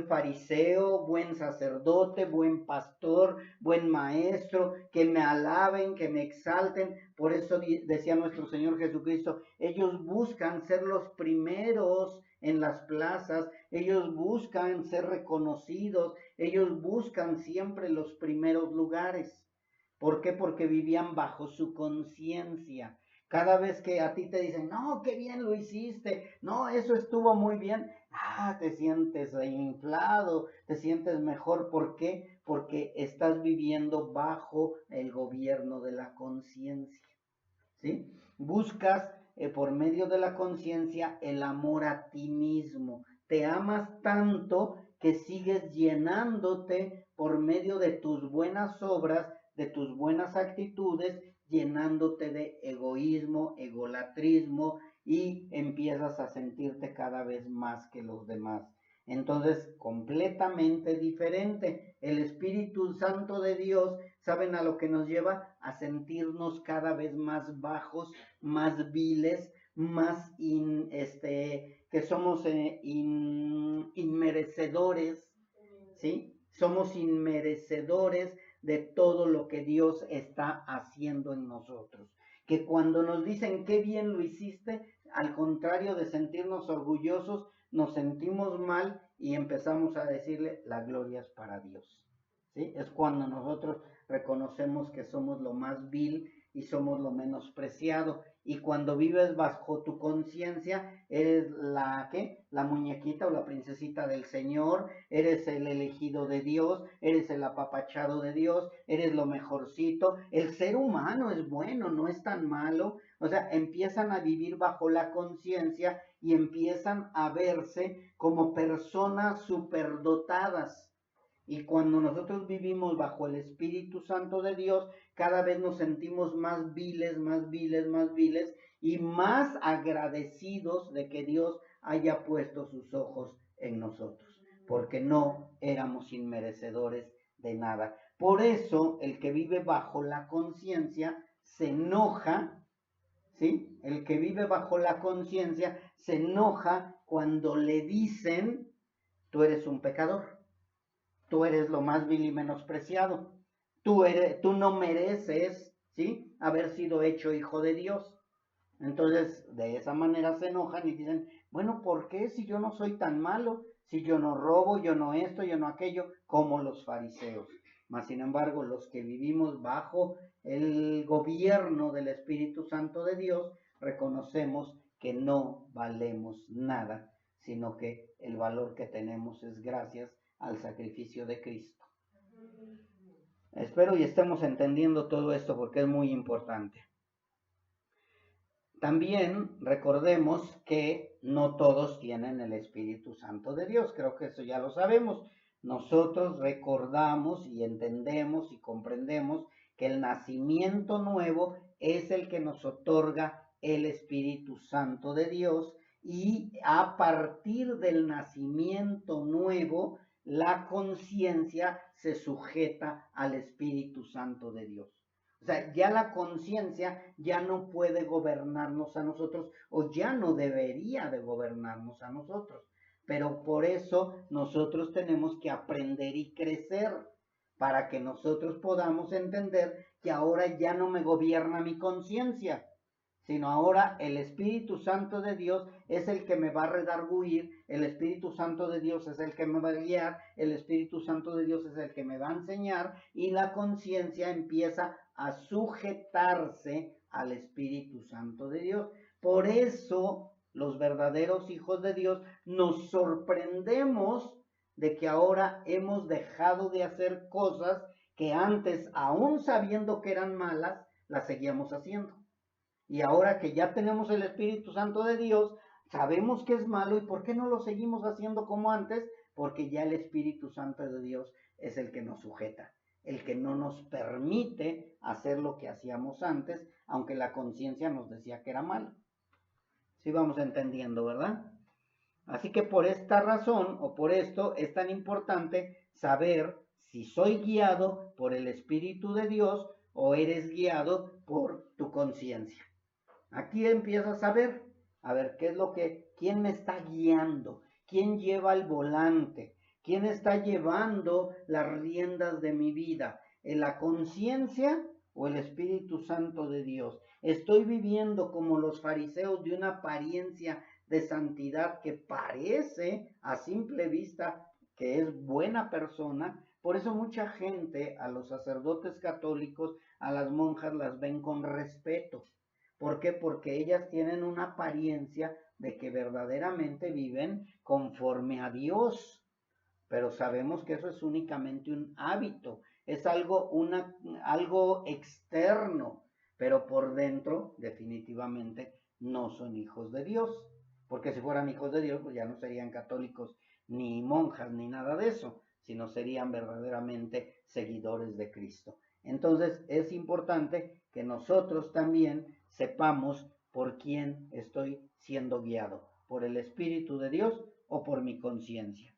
fariseo, buen sacerdote, buen pastor, buen maestro, que me alaben, que me exalten. Por eso decía nuestro Señor Jesucristo, ellos buscan ser los primeros en las plazas, ellos buscan ser reconocidos, ellos buscan siempre los primeros lugares. ¿Por qué? Porque vivían bajo su conciencia. Cada vez que a ti te dicen, no, qué bien lo hiciste, no, eso estuvo muy bien, te sientes inflado, te sientes mejor. ¿Por qué? Porque estás viviendo bajo el gobierno de la conciencia. ¿Sí? Buscas por medio de la conciencia el amor a ti mismo. Te amas tanto que sigues llenándote por medio de tus buenas obras, de tus buenas actitudes, llenándote de egoísmo, egolatrismo y empiezas a sentirte cada vez más que los demás. Entonces, completamente diferente. El Espíritu Santo de Dios, ¿saben a lo que nos lleva? A sentirnos cada vez más bajos, más viles, más que somos inmerecedores, ¿sí? Somos inmerecedores de todo lo que Dios está haciendo en nosotros. Que cuando nos dicen qué bien lo hiciste, al contrario de sentirnos orgullosos, nos sentimos mal y empezamos a decirle, la gloria es para Dios. ¿Sí? Es cuando nosotros reconocemos que somos lo más vil y somos lo menospreciado. Y cuando vives bajo tu conciencia, eres la muñequita o la princesita del Señor, eres el elegido de Dios, eres el apapachado de Dios, eres lo mejorcito. El ser humano es bueno, no es tan malo. O sea, empiezan a vivir bajo la conciencia y empiezan a verse como personas superdotadas. Y cuando nosotros vivimos bajo el Espíritu Santo de Dios, cada vez nos sentimos más viles, más viles, más viles y más agradecidos de que Dios haya puesto sus ojos en nosotros, porque no éramos inmerecedores de nada. Por eso el que vive bajo la conciencia se enoja, ¿sí? El que vive bajo la conciencia se enoja cuando le dicen, tú eres un pecador, tú eres lo más vil y menospreciado, tú no mereces, ¿sí?, haber sido hecho hijo de Dios. Entonces, de esa manera se enojan y dicen, bueno, ¿por qué si yo no soy tan malo? Si yo no robo, yo no esto, yo no aquello, como los fariseos. Mas, sin embargo, los que vivimos bajo el gobierno del Espíritu Santo de Dios, reconocemos que no valemos nada, sino que el valor que tenemos es gracias al sacrificio de Cristo. Espero y estemos entendiendo todo esto porque es muy importante. También recordemos que no todos tienen el Espíritu Santo de Dios. Creo que eso ya lo sabemos. Nosotros recordamos y entendemos y comprendemos que el nacimiento nuevo es el que nos otorga el Espíritu Santo de Dios, y a partir del nacimiento nuevo, la conciencia se sujeta al Espíritu Santo de Dios. O sea, ya la conciencia ya no puede gobernarnos a nosotros, o ya no debería de gobernarnos a nosotros. Pero por eso nosotros tenemos que aprender y crecer, para que nosotros podamos entender que ahora ya no me gobierna mi conciencia, sino ahora el Espíritu Santo de Dios es el que me va a redarguir, el Espíritu Santo de Dios es el que me va a guiar, el Espíritu Santo de Dios es el que me va a enseñar, y la conciencia empieza a sujetarse al Espíritu Santo de Dios. Por eso los verdaderos hijos de Dios nos sorprendemos de que ahora hemos dejado de hacer cosas que antes, aún sabiendo que eran malas, las seguíamos haciendo. Y ahora que ya tenemos el Espíritu Santo de Dios, sabemos que es malo, y ¿por qué no lo seguimos haciendo como antes? Porque ya el Espíritu Santo de Dios es el que nos sujeta, el que no nos permite hacer lo que hacíamos antes, aunque la conciencia nos decía que era malo. Sí vamos entendiendo, ¿verdad? Así que por esta razón, o por esto, es tan importante saber si soy guiado por el Espíritu de Dios o eres guiado por tu conciencia. Aquí empiezas a ver qué es quién me está guiando, quién lleva el volante, quién está llevando las riendas de mi vida, la conciencia o el Espíritu Santo de Dios. Estoy viviendo como los fariseos, de una apariencia de santidad que parece a simple vista que es buena persona. Por eso mucha gente a los sacerdotes católicos, a las monjas, las ven con respeto. ¿Por qué? Porque ellas tienen una apariencia de que verdaderamente viven conforme a Dios. Pero sabemos que eso es únicamente un hábito, es algo externo, pero por dentro definitivamente no son hijos de Dios. Porque si fueran hijos de Dios, pues ya no serían católicos ni monjas ni nada de eso, sino serían verdaderamente seguidores de Cristo. Entonces es importante que nosotros también sepamos por quién estoy siendo guiado, por el Espíritu de Dios o por mi conciencia.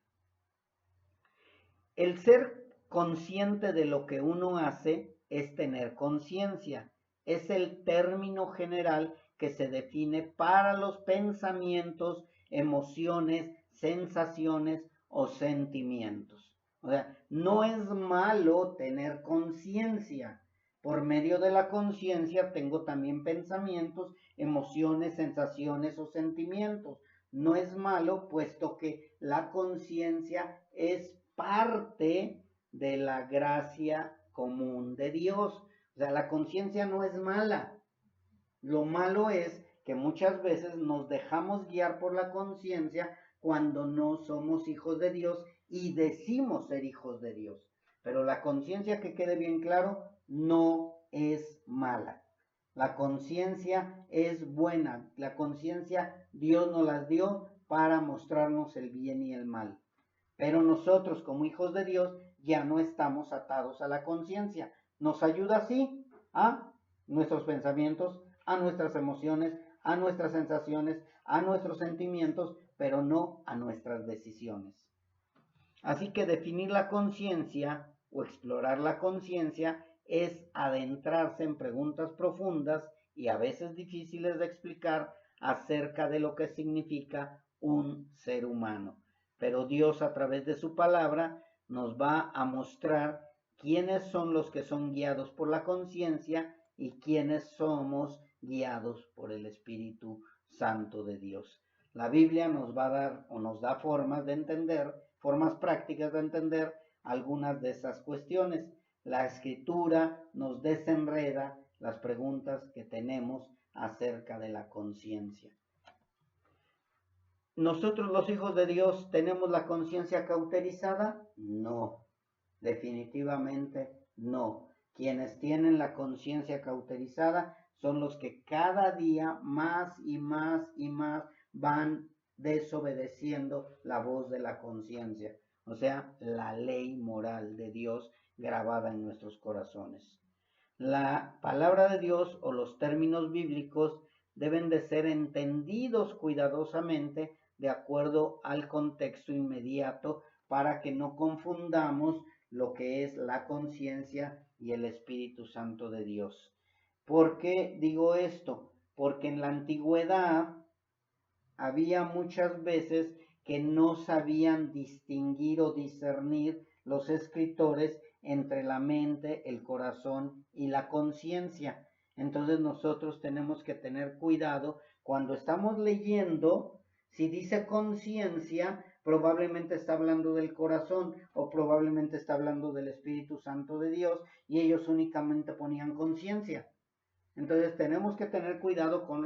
El ser consciente de lo que uno hace es tener conciencia. Es el término general que se define para los pensamientos, emociones, sensaciones o sentimientos. O sea, no es malo tener conciencia. Por medio de la conciencia tengo también pensamientos, emociones, sensaciones o sentimientos. No es malo, puesto que la conciencia es parte de la gracia común de Dios. O sea, la conciencia no es mala. Lo malo es que muchas veces nos dejamos guiar por la conciencia cuando no somos hijos de Dios y decimos ser hijos de Dios. Pero la conciencia, que quede bien claro, no es mala. La conciencia es buena. La conciencia Dios nos las dio para mostrarnos el bien y el mal. Pero nosotros como hijos de Dios ya no estamos atados a la conciencia. Nos ayuda así a nuestros pensamientos, a nuestras emociones, a nuestras sensaciones, a nuestros sentimientos, pero no a nuestras decisiones. Así que definir la conciencia o explorar la conciencia es adentrarse en preguntas profundas y a veces difíciles de explicar acerca de lo que significa un ser humano. Pero Dios a través de su palabra nos va a mostrar quiénes son los que son guiados por la conciencia y quiénes somos guiados por el Espíritu Santo de Dios. La Biblia nos va a dar o nos da formas de entender, formas prácticas de entender algunas de esas cuestiones. La Escritura nos desenreda las preguntas que tenemos acerca de la conciencia. ¿Nosotros los hijos de Dios tenemos la conciencia cauterizada? No, definitivamente no. Quienes tienen la conciencia cauterizada son los que cada día más y más y más van desobedeciendo la voz de la conciencia, o sea, la ley moral de Dios grabada en nuestros corazones. La palabra de Dios o los términos bíblicos deben de ser entendidos cuidadosamente de acuerdo al contexto inmediato para que no confundamos lo que es la conciencia y el Espíritu Santo de Dios. ¿Por qué digo esto? Porque en la antigüedad había muchas veces que no sabían distinguir o discernir los escritores entre la mente, el corazón y la conciencia. Entonces nosotros tenemos que tener cuidado cuando estamos leyendo. Si dice conciencia, probablemente está hablando del corazón o probablemente está hablando del Espíritu Santo de Dios y ellos únicamente ponían conciencia. Entonces tenemos que tener cuidado con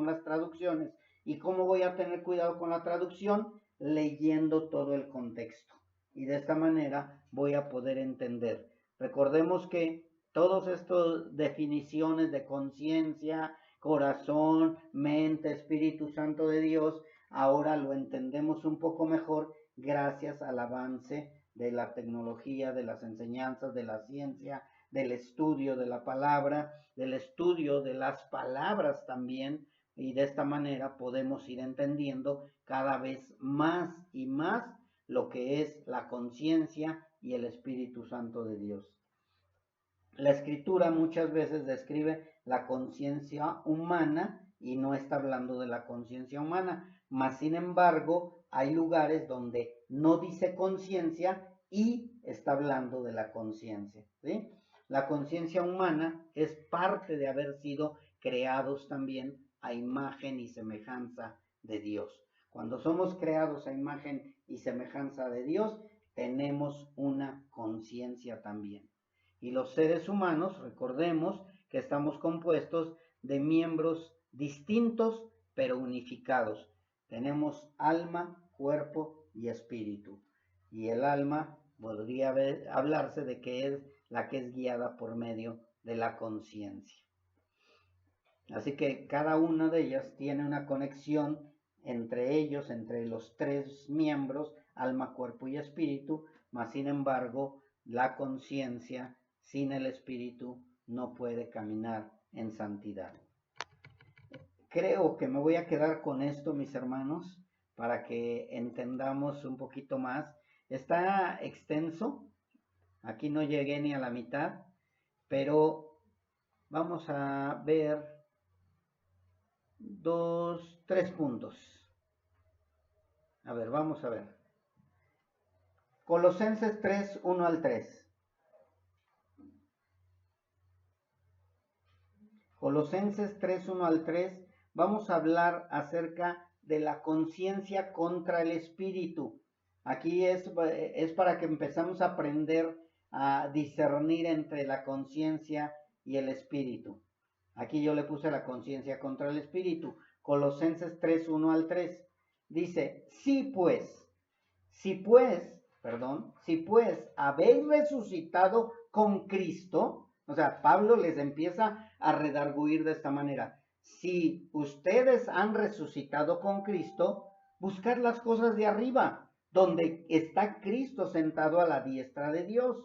las traducciones. ¿Y cómo voy a tener cuidado con la traducción? Leyendo todo el contexto. Y de esta manera voy a poder entender. Recordemos que todas estas definiciones de conciencia, corazón, mente, Espíritu Santo de Dios, ahora lo entendemos un poco mejor gracias al avance de la tecnología, de las enseñanzas, de la ciencia, del estudio de la palabra, del estudio de las palabras también, y de esta manera podemos ir entendiendo cada vez más y más lo que es la conciencia y el Espíritu Santo de Dios. La Escritura muchas veces describe la conciencia humana y no está hablando de la conciencia humana, mas sin embargo hay lugares donde no dice conciencia y está hablando de la conciencia, ¿sí? La conciencia humana es parte de haber sido creados también a imagen y semejanza de Dios. Cuando somos creados a imagen y semejanza de Dios, tenemos una conciencia también. Y los seres humanos, recordemos que estamos compuestos de miembros distintos pero unificados. Tenemos alma, cuerpo y espíritu. Y el alma podría hablarse de que es la que es guiada por medio de la conciencia. Así que cada una de ellas tiene una conexión entre ellos, entre los tres miembros, alma, cuerpo y espíritu, mas sin embargo, la conciencia sin el espíritu no puede caminar en santidad. Creo que me voy a quedar con esto, mis hermanos, para que entendamos un poquito más. Está extenso, aquí no llegué ni a la mitad, pero vamos a ver tres puntos. A ver, vamos a ver. Colosenses 3, 1 al 3. Colosenses 3, 1 al 3, vamos a hablar acerca de la conciencia contra el espíritu. Aquí es para que empezamos a aprender a discernir entre la conciencia y el espíritu. Aquí yo le puse la conciencia contra el espíritu. Colosenses 3, 1 al 3. Dice, si pues habéis resucitado con Cristo. O sea, Pablo les empieza a redarguir de esta manera. Si ustedes han resucitado con Cristo, buscad las cosas de arriba, donde está Cristo sentado a la diestra de Dios.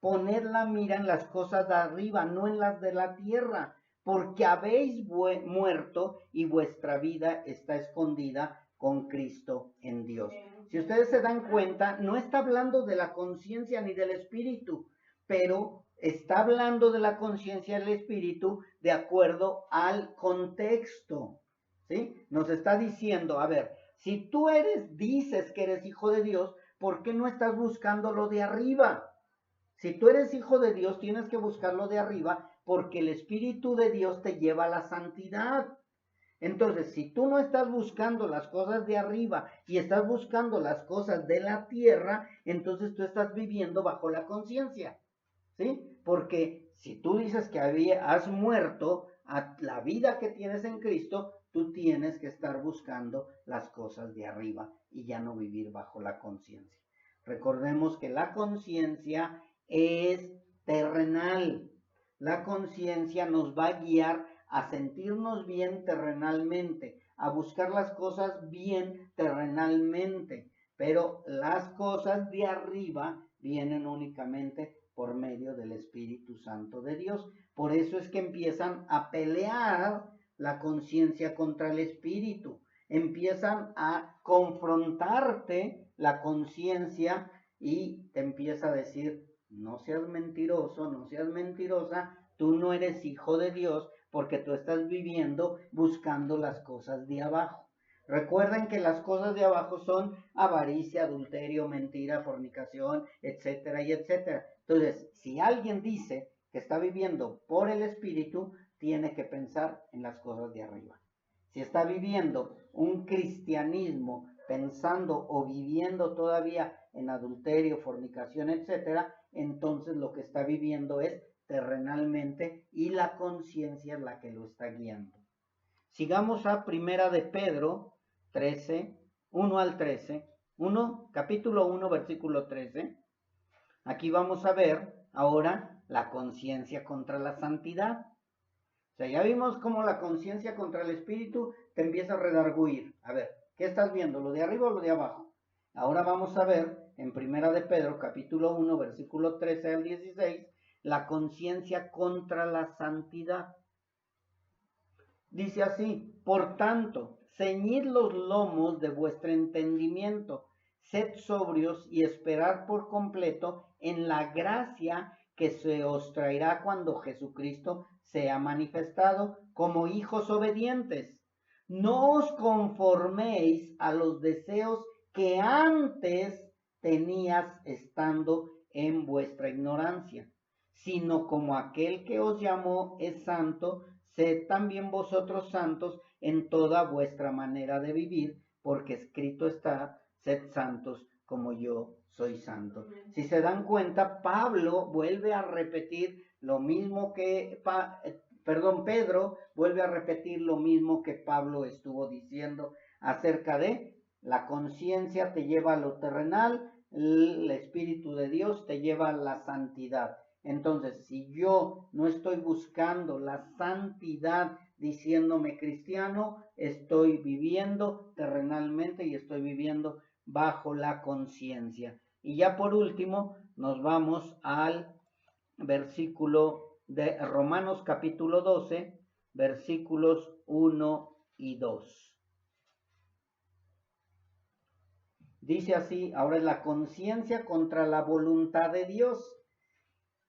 Poned la mira en las cosas de arriba, no en las de la tierra, porque habéis muerto y vuestra vida está escondida con Cristo en Dios. Si ustedes se dan cuenta, no está hablando de la conciencia ni del espíritu, pero está hablando de la conciencia y el espíritu de acuerdo al contexto, ¿sí? Nos está diciendo, a ver, si tú dices que eres hijo de Dios, ¿por qué no estás buscando lo de arriba? Si tú eres hijo de Dios, tienes que buscarlo de arriba porque el Espíritu de Dios te lleva a la santidad. Entonces, si tú no estás buscando las cosas de arriba y estás buscando las cosas de la tierra, entonces tú estás viviendo bajo la conciencia, ¿sí? Porque si tú dices que has muerto a la vida que tienes en Cristo, tú tienes que estar buscando las cosas de arriba y ya no vivir bajo la conciencia. Recordemos que la conciencia es terrenal. La conciencia nos va a guiar a sentirnos bien terrenalmente, a buscar las cosas bien terrenalmente, pero las cosas de arriba vienen únicamente por medio del Espíritu Santo de Dios. Por eso es que empiezan a pelear la conciencia contra el espíritu, empiezan a confrontarte la conciencia y te empieza a decir, no seas mentiroso, no seas mentirosa, tú no eres hijo de Dios porque tú estás viviendo buscando las cosas de abajo. Recuerden que las cosas de abajo son avaricia, adulterio, mentira, fornicación, etcétera y etcétera. Entonces, si alguien dice que está viviendo por el Espíritu, tiene que pensar en las cosas de arriba. Si está viviendo un cristianismo pensando o viviendo todavía en adulterio, fornicación, etcétera, entonces lo que está viviendo es terrenalmente y la conciencia es la que lo está guiando. Sigamos a Primera de Pedro 13, 1 al 13, capítulo 1, versículo 13. Aquí vamos a ver ahora la conciencia contra la santidad. O sea, ya vimos cómo la conciencia contra el espíritu te empieza a redarguir. A ver, ¿qué estás viendo? ¿Lo de arriba o lo de abajo? Ahora vamos a ver en Primera de Pedro, capítulo 1, versículo 13 al 16, la conciencia contra la santidad. Dice así, por tanto, ceñid los lomos de vuestro entendimiento, sed sobrios y esperad por completo en la gracia que se os traerá cuando Jesucristo sea manifestado como hijos obedientes. No os conforméis a los deseos que antes tenías estando en vuestra ignorancia, sino como aquel que os llamó es santo, sed también vosotros santos en toda vuestra manera de vivir, porque escrito está, sed santos como yo soy santo. Si se dan cuenta, Pablo vuelve a repetir lo mismo que, Pedro vuelve a repetir lo mismo que Pablo estuvo diciendo acerca de la conciencia te lleva a lo terrenal, el Espíritu de Dios te lleva a la santidad. Entonces, si yo no estoy buscando la santidad diciéndome cristiano, estoy viviendo terrenalmente y estoy viviendo bajo la conciencia. Y ya por último, nos vamos al versículo de Romanos capítulo 12, versículos 1 y 2. Dice así, ahora es la conciencia contra la voluntad de Dios.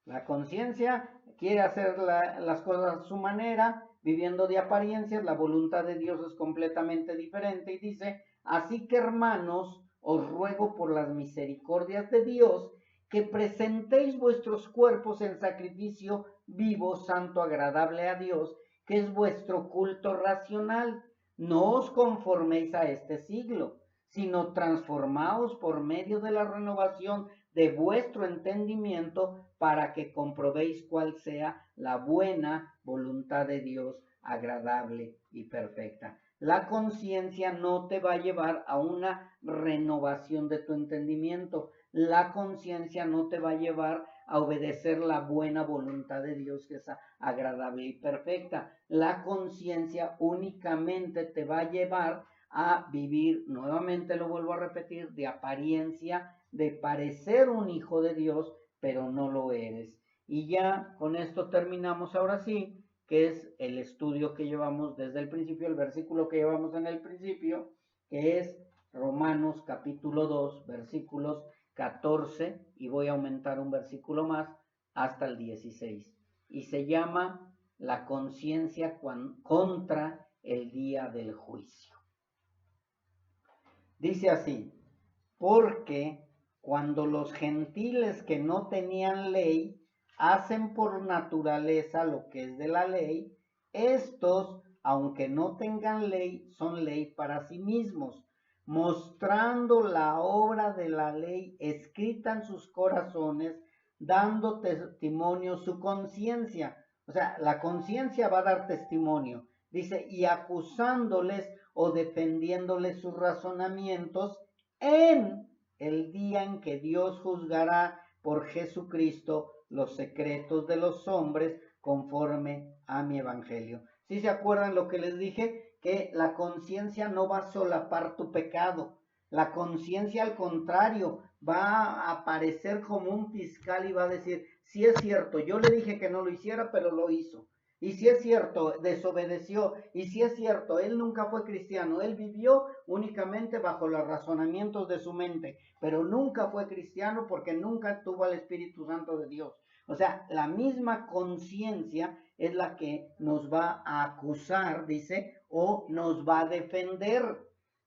La conciencia quiere hacer las cosas a su manera, viviendo de apariencias. La voluntad de Dios es completamente diferente y dice, así que hermanos, os ruego por las misericordias de Dios que presentéis vuestros cuerpos en sacrificio vivo, santo, agradable a Dios, que es vuestro culto racional. No os conforméis a este siglo, sino transformaos por medio de la renovación de vuestro entendimiento para que comprobéis cuál sea la buena voluntad de Dios, agradable y perfecta. La conciencia no te va a llevar a una renovación de tu entendimiento. La conciencia no te va a llevar a obedecer la buena voluntad de Dios que es agradable y perfecta. La conciencia únicamente te va a llevar a vivir, nuevamente lo vuelvo a repetir, de apariencia, de parecer un hijo de Dios, pero no lo eres. Y ya con esto terminamos ahora sí, que es el estudio que llevamos desde el principio, el versículo que llevamos en el principio, que es Romanos capítulo 2, versículos 14, y voy a aumentar un versículo más hasta el 16. Y se llama la conciencia contra el día del juicio. Dice así, porque cuando los gentiles que no tenían ley hacen por naturaleza lo que es de la ley, estos, aunque no tengan ley, son ley para sí mismos, mostrando la obra de la ley escrita en sus corazones, dando testimonio su conciencia. O sea, la conciencia va a dar testimonio. Dice, y acusándoles o defendiéndoles sus razonamientos en el día en que Dios juzgará por Jesucristo los secretos de los hombres conforme a mi evangelio. ¿Sí se acuerdan lo que les dije? Que la conciencia no va a solapar tu pecado. La conciencia, al contrario, va a aparecer como un fiscal y va a decir, sí es cierto, yo le dije que no lo hiciera, pero lo hizo. Y si es cierto, desobedeció. Y si es cierto, él nunca fue cristiano. Él vivió únicamente bajo los razonamientos de su mente, pero nunca fue cristiano porque nunca tuvo al Espíritu Santo de Dios. O sea, la misma conciencia es la que nos va a acusar, dice, o nos va a defender.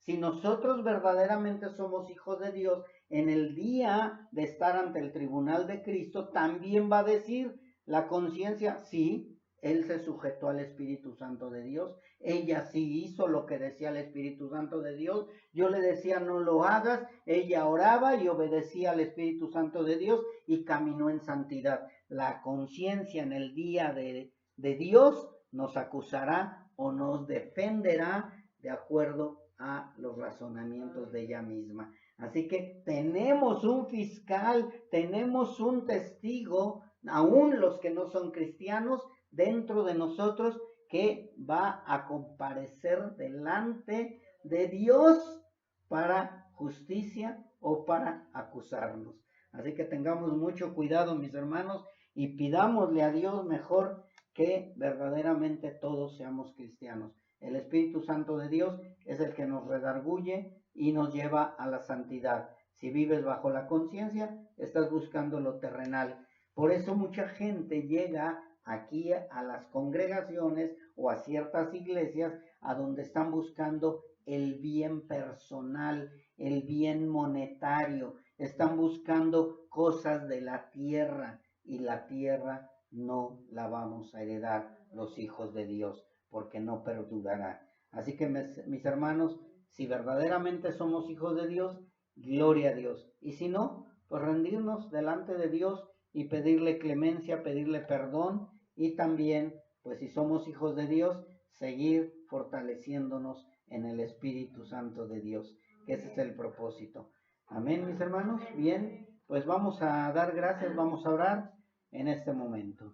Si nosotros verdaderamente somos hijos de Dios, en el día de estar ante el tribunal de Cristo, también va a decir la conciencia, sí, él se sujetó al Espíritu Santo de Dios. Ella sí hizo lo que decía el Espíritu Santo de Dios. Yo le decía no lo hagas. Ella oraba y obedecía al Espíritu Santo de Dios y caminó en santidad. La conciencia en el día de Dios nos acusará o nos defenderá de acuerdo a los razonamientos de ella misma. Así que tenemos un fiscal, tenemos un testigo, aún los que no son cristianos, dentro de nosotros, que va a comparecer delante de Dios para justicia o para acusarnos. Así que tengamos mucho cuidado, mis hermanos, y pidámosle a Dios mejor que verdaderamente todos seamos cristianos. El Espíritu Santo de Dios es el que nos redarguye y nos lleva a la santidad. Si vives bajo la conciencia, estás buscando lo terrenal. Por eso mucha gente llega aquí a las congregaciones o a ciertas iglesias a donde están buscando el bien personal, el bien monetario, están buscando cosas de la tierra, y la tierra no la vamos a heredar los hijos de Dios, porque no perdurará. Así que mis hermanos, si verdaderamente somos hijos de Dios, gloria a Dios. Y si no, pues rendirnos delante de Dios y pedirle clemencia, pedirle perdón, y también, pues si somos hijos de Dios, seguir fortaleciéndonos en el Espíritu Santo de Dios, que ese es el propósito. Amén, mis hermanos. Bien, pues vamos a dar gracias, vamos a orar en este momento.